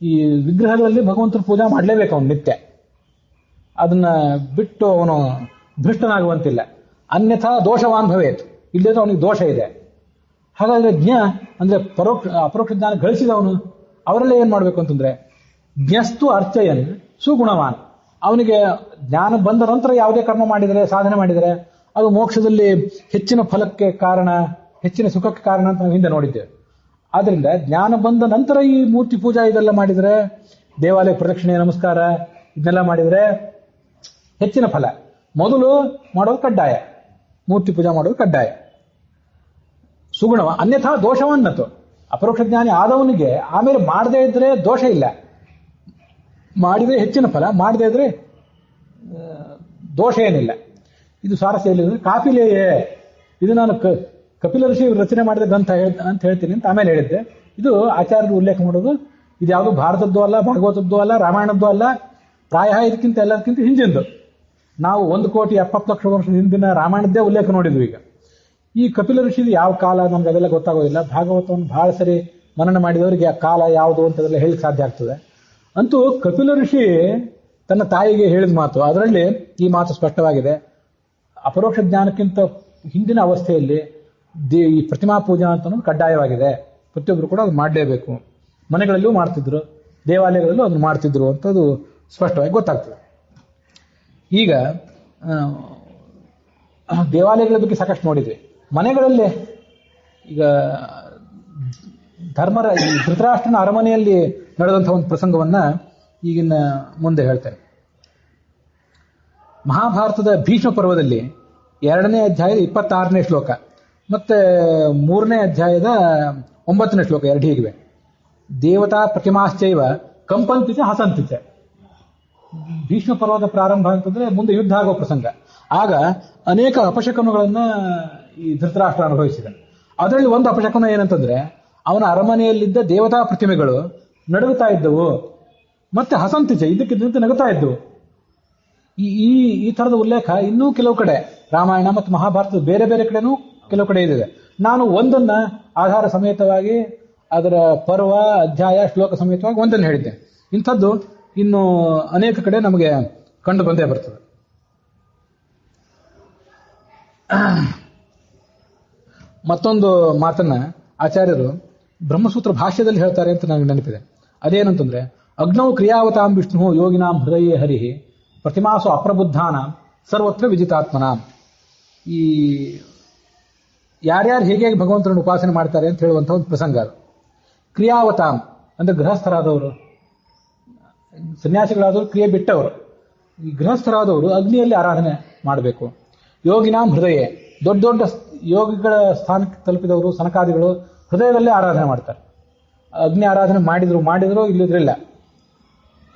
ಈ ವಿಗ್ರಹಗಳಲ್ಲಿ ಭಗವಂತನ ಪೂಜಾ ಮಾಡಲೇಬೇಕು ಅವನು ನಿತ್ಯ. ಅದನ್ನ ಬಿಟ್ಟು ಅವನು ಭ್ರಷ್ಟನಾಗುವಂತಿಲ್ಲ. ಅನ್ಯಥಾ ದೋಷವಾನ್ ಭವೇತ್, ಇಲ್ಲದೇ ಅವನಿಗೆ ದೋಷ ಇದೆ. ಹಾಗಾದ್ರೆ ಅಂದ್ರೆ ಅಪರೋಕ್ಷ ಜ್ಞಾನ ಗಳಿಸಿದವನು ಅವರೆಲ್ಲ ಏನ್ ಮಾಡ್ಬೇಕು ಅಂತಂದ್ರೆ ಜ್ಞಸ್ತು ಅರ್ಚಯನ್ ಸುಗುಣವಾನ್, ಅವನಿಗೆ ಜ್ಞಾನ ಬಂದ ನಂತರ ಯಾವುದೇ ಕರ್ಮ ಮಾಡಿದರೆ, ಸಾಧನೆ ಮಾಡಿದರೆ ಅದು ಮೋಕ್ಷದಲ್ಲಿ ಹೆಚ್ಚಿನ ಫಲಕ್ಕೆ ಕಾರಣ, ಹೆಚ್ಚಿನ ಸುಖಕ್ಕೆ ಕಾರಣ ಅಂತ ನಾವು ಹಿಂದೆ ನೋಡಿದ್ದೇವೆ. ಆದ್ರಿಂದ ಜ್ಞಾನ ಬಂದ ನಂತರ ಈ ಮೂರ್ತಿ ಪೂಜಾ ಇದೆಲ್ಲ ಮಾಡಿದರೆ, ದೇವಾಲಯ ಪ್ರದಕ್ಷಿಣೆ ನಮಸ್ಕಾರ ಇದನ್ನೆಲ್ಲ ಮಾಡಿದರೆ ಹೆಚ್ಚಿನ ಫಲ. ಮೊದಲು ಮಾಡೋದು ಕಡ್ಡಾಯ, ಮೂರ್ತಿ ಪೂಜಾ ಮಾಡೋದು ಕಡ್ಡಾಯ. ಸುಗುಣವ ಅನ್ಯಥಾ ದೋಷವನ್ನತು, ಅಪರೋಕ್ಷ ಜ್ಞಾನಿ ಆದವನಿಗೆ ಆಮೇಲೆ ಮಾಡದೇ ಇದ್ರೆ ದೋಷ ಇಲ್ಲ, ಮಾಡಿದ್ರೆ ಹೆಚ್ಚಿನ ಫಲ, ಮಾಡದೇ ಇದ್ರೆ ದೋಷ ಏನಿಲ್ಲ. ಇದು ಸ್ವಾರಸ್ಯ ಎಲ್ಲಿದೆ? ಕಾಪಿಲೆಯೇ ಇದು ನಾನು ಕಪಿಲ ಋಷಿ ರಚನೆ ಮಾಡಿದ ಗ್ರಂಥ ಅಂತ ಹೇಳ್ತೀನಿ ಅಂತ ಆಮೇಲೆ ಹೇಳಿದ್ದೆ. ಇದು ಆಚಾರ್ಯರು ಉಲ್ಲೇಖ ಮಾಡೋದು ಇದು ಯಾವುದು ಭಾರತದ್ದು ಅಲ್ಲ, ಭಾಗವತದ್ದು ಅಲ್ಲ, ರಾಮಾಯಣದ್ದು ಅಲ್ಲ, ಪ್ರಾಯ ಇದಕ್ಕಿಂತ ಎಲ್ಲದಕ್ಕಿಂತ ಹಿಂದಿಂದು. ನಾವು 1,70,00,000 ವರ್ಷದ ಹಿಂದಿನ ರಾಮಾಯಣದ್ದೇ ಉಲ್ಲೇಖ ನೋಡಿದ್ವಿ. ಈಗ ಈ ಕಪಿಲ ಋಷಿದು ಯಾವ ಕಾಲ ನಮ್ಗೆ ಅದೆಲ್ಲ ಗೊತ್ತಾಗೋದಿಲ್ಲ. ಭಾಗವತವನ್ನು ಬಹಳ ಸರಿ ಮನನ ಮಾಡಿದವರಿಗೆ ಆ ಕಾಲ ಯಾವುದು ಅಂತದೆಲ್ಲ ಹೇಳಿಕ್ಕೆ ಸಾಧ್ಯ ಆಗ್ತದೆ. ಅಂತೂ ಕಪಿಲ ಋಷಿ ತನ್ನ ತಾಯಿಗೆ ಹೇಳಿದ ಮಾತು, ಅದರಲ್ಲಿ ಈ ಮಾತು ಸ್ಪಷ್ಟವಾಗಿದೆ. ಅಪರೋಕ್ಷ ಜ್ಞಾನಕ್ಕಿಂತ ಹಿಂದಿನ ಅವಸ್ಥೆಯಲ್ಲಿ ಈ ಪ್ರತಿಮಾ ಪೂಜಾ ಅಂತ ಅನ್ನೋದು ಕಡ್ಡಾಯವಾಗಿದೆ. ಪ್ರತಿಯೊಬ್ಬರು ಕೂಡ ಅದು ಮಾಡಲೇಬೇಕು. ಮನೆಗಳಲ್ಲೂ ಮಾಡ್ತಿದ್ರು, ದೇವಾಲಯಗಳಲ್ಲೂ ಅದನ್ನು ಮಾಡ್ತಿದ್ರು ಅಂತದ್ದು ಸ್ಪಷ್ಟವಾಗಿ ಗೊತ್ತಾಗ್ತದೆ. ಈಗ ದೇವಾಲಯಗಳ ಬಗ್ಗೆ ಸಾಕಷ್ಟು ನೋಡಿದ್ವಿ. ಮನೆಗಳಲ್ಲೇ ಈಗ ಈ ಧೃತರಾಷ್ಟ್ರನ ಅರಮನೆಯಲ್ಲಿ ನಡೆದಂತಹ ಒಂದು ಪ್ರಸಂಗವನ್ನ ಈಗಿನ ಮುಂದೆ ಹೇಳ್ತೇನೆ. ಮಹಾಭಾರತದ ಭೀಷ್ಮ ಪರ್ವದಲ್ಲಿ 2ನೇ ಅಧ್ಯಾಯದ 26ನೇ ಶ್ಲೋಕ ಮತ್ತೆ 3ನೇ ಅಧ್ಯಾಯದ 9ನೇ ಶ್ಲೋಕ 2 ಹೀಗಿವೆ. ದೇವತಾ ಪ್ರತಿಮಾಶ್ಚೈವ ಕಂಪಂತಿಚ ಹಸಂತಿಚ. ಭೀಷ್ಮ ಪರ್ವದ ಪ್ರಾರಂಭ ಅಂತಂದ್ರೆ ಮುಂದೆ ಯುದ್ಧ ಆಗೋ ಪ್ರಸಂಗ. ಆಗ ಅನೇಕ ಅಪಶಕನಗಳನ್ನ ಈ ಧೃತರಾಷ್ಟ್ರ ಅನುಭವಿಸಿದ. ಅದರಲ್ಲಿ ಒಂದು ಅಪಶಕನ ಏನಂತಂದ್ರೆ ಅವನ ಅರಮನೆಯಲ್ಲಿದ್ದ ದೇವತಾ ಪ್ರತಿಮೆಗಳು ನಡುಗುತ್ತಾ ಇದ್ದವು, ಮತ್ತೆ ಹಸಂತಿಚ ಇದಕ್ಕಿದ್ದಂತೆ ನಗುತ್ತಾ ಇದ್ದವು. ಈ ತರದ ಉಲ್ಲೇಖ ಇನ್ನೂ ಕೆಲವು ಕಡೆ ರಾಮಾಯಣ ಮತ್ತು ಮಹಾಭಾರತದ ಬೇರೆ ಬೇರೆ ಕಡೆನೂ ಕೆಲವು ಕಡೆ ಇದೆ. ನಾನು ಒಂದನ್ನ ಆಧಾರ ಸಮೇತವಾಗಿ ಅದರ ಪರ್ವ ಅಧ್ಯಾಯ ಶ್ಲೋಕ ಸಮೇತವಾಗಿ ಒಂದನ್ನು ಹೇಳಿದ್ದೆ. ಇಂಥದ್ದು ಇನ್ನು ಅನೇಕ ಕಡೆ ನಮಗೆ ಕಂಡು ಬಂದೇ ಬರ್ತದೆ. ಮತ್ತೊಂದು ಮಾತನ್ನ ಆಚಾರ್ಯರು ಬ್ರಹ್ಮಸೂತ್ರ ಭಾಷ್ಯದಲ್ಲಿ ಹೇಳ್ತಾರೆ ಅಂತ ನನಗೆ ನೆನಪಿದೆ. ಅದೇನಂತಂದ್ರೆ ಅಗ್ನೌ ಕ್ರಿಯಾವತಾಂ ವಿಷ್ಣು ಯೋಗಿನಾಂ ಹೃದಯೇ ಹರಿಹಿ ಪ್ರತಿಮಾಸು ಅಪ್ರಬುದ್ಧಾನಾಂ ಸರ್ವತ್ರ ವಿಜಿತಾತ್ಮನಾಂ. ಈ ಯಾರ್ಯಾರು ಹೇಗೆ ಭಗವಂತನನ್ನು ಉಪಾಸನೆ ಮಾಡ್ತಾರೆ ಅಂತ ಹೇಳುವಂತಹ ಒಂದು ಪ್ರಸಂಗ ಅದು. ಕ್ರಿಯಾವತಾಂ ಅಂದ್ರೆ ಗೃಹಸ್ಥರಾದವರು, ಸನ್ಯಾಸಿಗಳಾದವರು, ಕ್ರಿಯೆ ಬಿಟ್ಟವರು. ಈ ಗೃಹಸ್ಥರಾದವರು ಅಗ್ನಿಯಲ್ಲಿ ಆರಾಧನೆ ಮಾಡಬೇಕು. ಯೋಗಿನಾಂ ಹೃದಯ, ದೊಡ್ಡ ದೊಡ್ಡ ಯೋಗಿಗಳ ಸ್ಥಾನಕ್ಕೆ ತಲುಪಿದವರು ಸನಕಾದಿಗಳು ಹೃದಯದಲ್ಲೇ ಆರಾಧನೆ ಮಾಡ್ತಾರೆ. ಅಗ್ನಿ ಆರಾಧನೆ ಮಾಡಿದ್ರು ಇಲ್ಲಿದ್ರಿಲ್ಲ.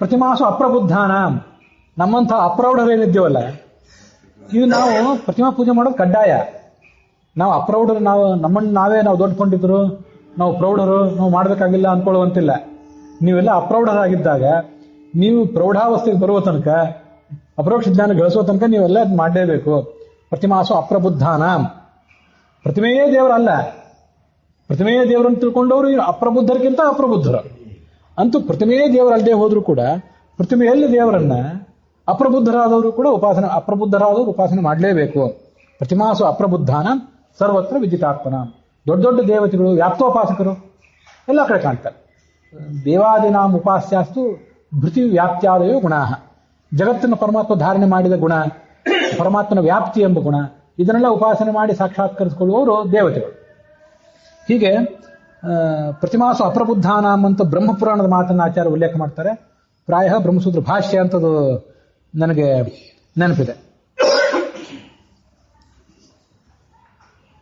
ಪ್ರತಿಮಾಸು ಅಪ್ರಬುದ್ಧಾನ, ನಮ್ಮಂತಹ ಅಪ್ರೌಢರೇನಿದ್ದೇವಲ್ಲ, ಇದು ನಾವು ಪ್ರತಿಮಾ ಪೂಜೆ ಮಾಡೋದು ಕಡ್ಡಾಯ. ನಾವು ಅಪ್ರೌಢರು, ನಮ್ಮನ್ನು ನಾವು ದೊಡ್ಡ ಪಂಡಿತರು, ನಾವು ಪ್ರೌಢರು, ನಾವು ಮಾಡಬೇಕಾಗಿಲ್ಲ ಅನ್ಕೊಳ್ಳುವಂತಿಲ್ಲ. ನೀವೆಲ್ಲ ಅಪ್ರೌಢರಾಗಿದ್ದಾಗ, ನೀವು ಪ್ರೌಢಾವಸ್ಥೆಗೆ ಬರುವ ತನಕ, ಅಪರೋಕ್ಷ ಜ್ಞಾನ ಗಳಿಸುವ ತನಕ ನೀವೆಲ್ಲ ಅದು ಮಾಡಲೇಬೇಕು. ಪ್ರತಿಮಾಸು ಅಪ್ರಬುದ್ಧಾನ, ಪ್ರತಿಮೆಯೇ ದೇವರಲ್ಲ, ಪ್ರತಿಮೆಯೇ ದೇವರನ್ನು ತಿಳ್ಕೊಂಡವರು ಅಪ್ರಬುದ್ಧರಿಗಿಂತ ಅಪ್ರಬುದ್ಧರು. ಅಂತೂ ಪ್ರತಿಮೆಯೇ ದೇವರಲ್ಲದೆ ಹೋದ್ರೂ ಕೂಡ ಪ್ರತಿಮೆಯಲ್ಲಿ ದೇವರನ್ನ ಅಪ್ರಬುದ್ಧರಾದವರು ಕೂಡ ಅಪ್ರಬುದ್ಧರಾದವರು ಉಪಾಸನೆ ಮಾಡಲೇಬೇಕು. ಪ್ರತಿಮಾಸು ಅಪ್ರಬುದ್ಧಾನ ಸರ್ವತ್ರ ವಿಜಿತಾತ್ಮನ. ದೊಡ್ಡ ದೊಡ್ಡ ದೇವತೆಗಳು, ವ್ಯಾಪ್ತೋಪಾಸಕರು ಎಲ್ಲ ಕಡೆ ಕಾಣ್ತಾರೆ. ದೇವಾದಿನಾಂ ಉಪಾಸ್ಯಾಸ್ತು ಭೃತಿ ವ್ಯಾಪ್ತ್ಯಾದಯೋ ಗುಣ. ಜಗತ್ತನ್ನು ಪರಮಾತ್ಮ ಧಾರಣೆ ಮಾಡಿದ ಗುಣ, ಪರಮಾತ್ಮನ ವ್ಯಾಪ್ತಿ ಎಂಬ ಗುಣ, ಇದನ್ನೆಲ್ಲ ಉಪಾಸನೆ ಮಾಡಿ ಸಾಕ್ಷಾತ್ಕರಿಸಿಕೊಳ್ಳುವವರು ದೇವತೆಗಳು. ಹೀಗೆ ಪ್ರತಿಮಾಸು ಅಪ್ರಬುದ್ಧಾನಾಂ ಅಂತ ಬ್ರಹ್ಮಪುರಾಣದ ಮಾತನ್ನು ಆಚಾರ್ಯ ಉಲ್ಲೇಖ ಮಾಡ್ತಾರೆ. ಪ್ರಾಯ ಬ್ರಹ್ಮಸೂತ್ರ ಭಾಷ್ಯ ಅಂತದು ನನಗೆ ನೆನಪಿದೆ.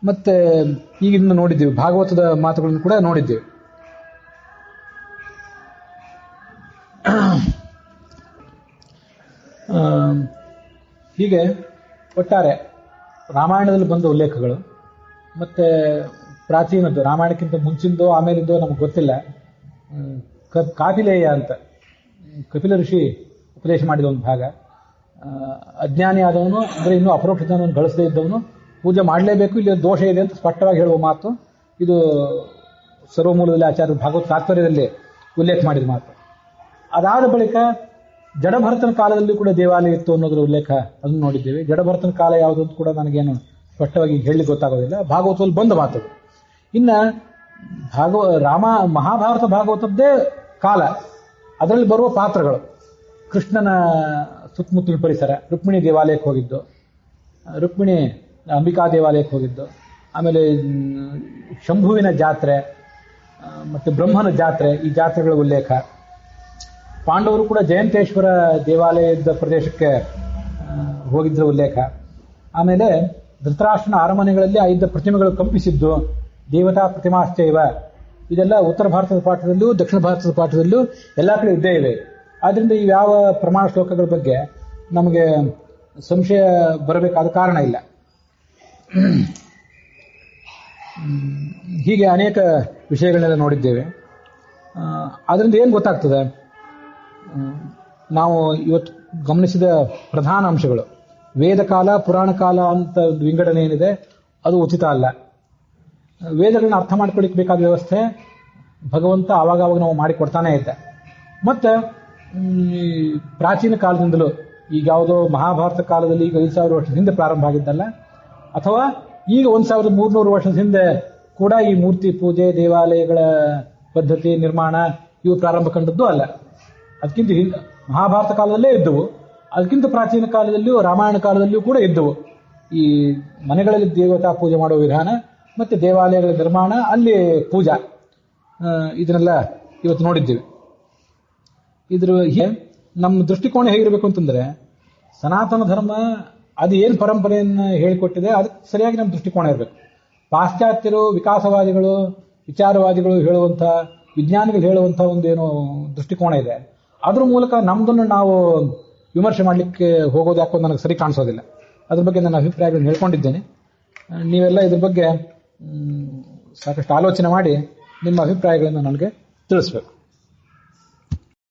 ಮತ್ತೆ ಈಗಿನ್ನು ನೋಡಿದ್ದೀವಿ, ಭಾಗವತದ ಮಾತುಗಳನ್ನು ಕೂಡ ನೋಡಿದ್ದೀವಿ. ಹೀಗೆ ಒಟ್ಟಾರೆ ರಾಮಾಯಣದಲ್ಲಿ ಬಂದ ಉಲ್ಲೇಖಗಳು ಮತ್ತೆ ಪ್ರಾಚೀನದ್ದು, ರಾಮಾಯಣಕ್ಕಿಂತ ಮುಂಚಿಂದೋ ಆಮೇಲಿಂದೋ ನಮಗೆ ಗೊತ್ತಿಲ್ಲ, ಕಾಪಿಲೇಯ ಅಂತ ಕಪಿಲ ಋಷಿ ಉಪದೇಶ ಮಾಡಿದ ಒಂದು ಭಾಗ. ಅಜ್ಞಾನಿ ಆದವನು ಅಂದರೆ ಇನ್ನೂ ಅಪರೋಕ್ಷ ಜ್ಞಾನವನ್ನು ಗಳಿಸದೇ ಇದ್ದವನು ಪೂಜೆ ಮಾಡಲೇಬೇಕು, ಇಲ್ಲಿ ದೋಷ ಇದೆ ಅಂತ ಸ್ಪಷ್ಟವಾಗಿ ಹೇಳುವ ಮಾತು ಇದು. ಸರ್ವಮೂಲದಲ್ಲಿ ಆಚಾರ್ಯ ಭಾಗವತ ತಾತ್ಪರ್ಯದಲ್ಲಿ ಉಲ್ಲೇಖ ಮಾಡಿದ ಮಾತು. ಅದಾದ ಬಳಿಕ ಜಡಭರತನ ಕಾಲದಲ್ಲಿ ಕೂಡ ದೇವಾಲಯ ಇತ್ತು ಅನ್ನೋದ್ರ ಉಲ್ಲೇಖ ಅದನ್ನು ನೋಡಿದ್ದೇವೆ. ಜಡಭರತನ ಕಾಲ ಯಾವುದು ಅಂತ ಕೂಡ ನನಗೇನು ಸ್ಪಷ್ಟವಾಗಿ ಹೇಳಲಿಕ್ಕೆ ಗೊತ್ತಾಗೋದಿಲ್ಲ, ಭಾಗವತದಲ್ಲಿ ಬಂದ ಮಾತು. ಇನ್ನು ಮಹಾಭಾರತ ಭಾಗವತದ್ದೇ ಕಾಲ, ಅದರಲ್ಲಿ ಬರುವ ಪಾತ್ರಗಳು, ಕೃಷ್ಣನ ಸುತ್ತಮುತ್ತಲಿನ ಪರಿಸರ, ರುಕ್ಮಿಣಿ ದೇವಾಲಯಕ್ಕೆ ಹೋಗಿದ್ದು, ರುಕ್ಮಿಣಿ ಅಂಬಿಕಾ ದೇವಾಲಯಕ್ಕೆ ಹೋಗಿದ್ದು, ಆಮೇಲೆ ಶಂಭುವಿನ ಜಾತ್ರೆ ಮತ್ತು ಬ್ರಹ್ಮನ ಜಾತ್ರೆ, ಈ ಜಾತ್ರೆಗಳ ಉಲ್ಲೇಖ. ಪಾಂಡವರು ಕೂಡ ಜಯಂತೇಶ್ವರ ದೇವಾಲಯದ ಪ್ರದೇಶಕ್ಕೆ ಹೋಗಿದ್ದರ ಉಲ್ಲೇಖ. ಆಮೇಲೆ ಧೃತರಾಷ್ಟ್ರನ ಅರಮನೆಗಳಲ್ಲಿ ಇದ್ದ ಪ್ರತಿಮೆಗಳು ಕಂಪಿಸಿದ್ದು, ದೇವತಾ ಪ್ರತಿಮಾಶ್ಚೈವ, ಇದೆಲ್ಲ ಉತ್ತರ ಭಾರತದ ಪಾಠದಲ್ಲೂ ದಕ್ಷಿಣ ಭಾರತದ ಪಾಠದಲ್ಲೂ ಎಲ್ಲ ಕಡೆ ಇದ್ದೇ ಇವೆ. ಆದ್ದರಿಂದ ಈ ಯಾವ ಪ್ರಮಾಣ ಶ್ಲೋಕಗಳ ಬಗ್ಗೆ ನಮಗೆ ಸಂಶಯ ಬರಬೇಕಾದ ಕಾರಣ ಇಲ್ಲ. ಹೀಗೆ ಅನೇಕ ವಿಷಯಗಳನ್ನೆಲ್ಲ ನೋಡಿದ್ದೇವೆ. ಅದರಿಂದ ಏನು ಗೊತ್ತಾಗ್ತದೆ? ನಾವು ಇವತ್ತು ಗಮನಿಸಿದ ಪ್ರಧಾನ ಅಂಶಗಳು, ವೇದಕಾಲ ಪುರಾಣ ಕಾಲ ಅಂತ ವಿಂಗಡಣೆ ಏನಿದೆ ಅದು ಉಚಿತ ಅಲ್ಲ. ವೇದಗಳನ್ನ ಅರ್ಥ ಮಾಡ್ಕೊಳ್ಳಿಕ್ಕೆ ಬೇಕಾದ ವ್ಯವಸ್ಥೆ ಭಗವಂತ ಆವಾಗ ನಾವು ಮಾಡಿಕೊಡ್ತಾನೆ ಇದ್ದ. ಮತ್ತೆ ಪ್ರಾಚೀನ ಕಾಲದಿಂದಲೂ ಈಗ ಯಾವುದೋ ಮಹಾಭಾರತ ಕಾಲದಲ್ಲಿ ಈಗ 5,000 ವರ್ಷದ ಹಿಂದೆ ಪ್ರಾರಂಭ ಆಗಿದ್ದಲ್ಲ, ಅಥವಾ ಈಗ 1,300 ವರ್ಷದ ಹಿಂದೆ ಕೂಡ ಈ ಮೂರ್ತಿ ಪೂಜೆ, ದೇವಾಲಯಗಳ ಪದ್ಧತಿ ನಿರ್ಮಾಣ ಇವು ಪ್ರಾರಂಭ ಕಂಡದ್ದು ಅಲ್ಲ. ಅದಕ್ಕಿಂತ ಮಹಾಭಾರತ ಕಾಲದಲ್ಲೇ ಇದ್ದವು. ಅದಕ್ಕಿಂತ ಪ್ರಾಚೀನ ಕಾಲದಲ್ಲಿಯೂ ರಾಮಾಯಣ ಕಾಲದಲ್ಲಿಯೂ ಕೂಡ ಇದ್ದವು. ಈ ಮನೆಗಳಲ್ಲಿ ದೇವತಾ ಪೂಜೆ ಮಾಡುವ ವಿಧಾನ ಮತ್ತೆ ದೇವಾಲಯಗಳ ನಿರ್ಮಾಣ, ಅಲ್ಲಿ ಪೂಜಾ, ಇದನ್ನೆಲ್ಲ ಇವತ್ತು ನೋಡಿದ್ದೀವಿ. ಇದ್ರ ನಮ್ಮ ದೃಷ್ಟಿಕೋನ ಹೇಗಿರಬೇಕು ಅಂತಂದ್ರೆ, ಸನಾತನ ಧರ್ಮ ಅದು ಏನು ಪರಂಪರೆಯನ್ನು ಹೇಳಿಕೊಟ್ಟಿದೆ ಅದಕ್ಕೆ ಸರಿಯಾಗಿ ನಮ್ಮ ದೃಷ್ಟಿಕೋನ ಇರಬೇಕು. ಪಾಶ್ಚಾತ್ಯರು, ವಿಕಾಸವಾದಿಗಳು, ವಿಚಾರವಾದಿಗಳು ಹೇಳುವಂಥ, ವಿಜ್ಞಾನಿಗಳು ಹೇಳುವಂಥ ಒಂದೇನು ದೃಷ್ಟಿಕೋನ ಇದೆ, ಅದ್ರ ಮೂಲಕ ನಮ್ದನ್ನು ನಾವು ವಿಮರ್ಶೆ ಮಾಡಲಿಕ್ಕೆ ಹೋಗೋದು ಯಾಕೋ ನನಗೆ ಸರಿ ಕಾಣಿಸೋದಿಲ್ಲ. ಅದ್ರ ಬಗ್ಗೆ ನನ್ನ ಅಭಿಪ್ರಾಯಗಳನ್ನು ಹೇಳ್ಕೊಂಡಿದ್ದೇನೆ. ನೀವೆಲ್ಲ ಇದ್ರ ಬಗ್ಗೆ ಸಾಕಷ್ಟು ಆಲೋಚನೆ ಮಾಡಿ ನಿಮ್ಮ ಅಭಿಪ್ರಾಯಗಳನ್ನು ನನಗೆ ತಿಳಿಸ್ಬೇಕು.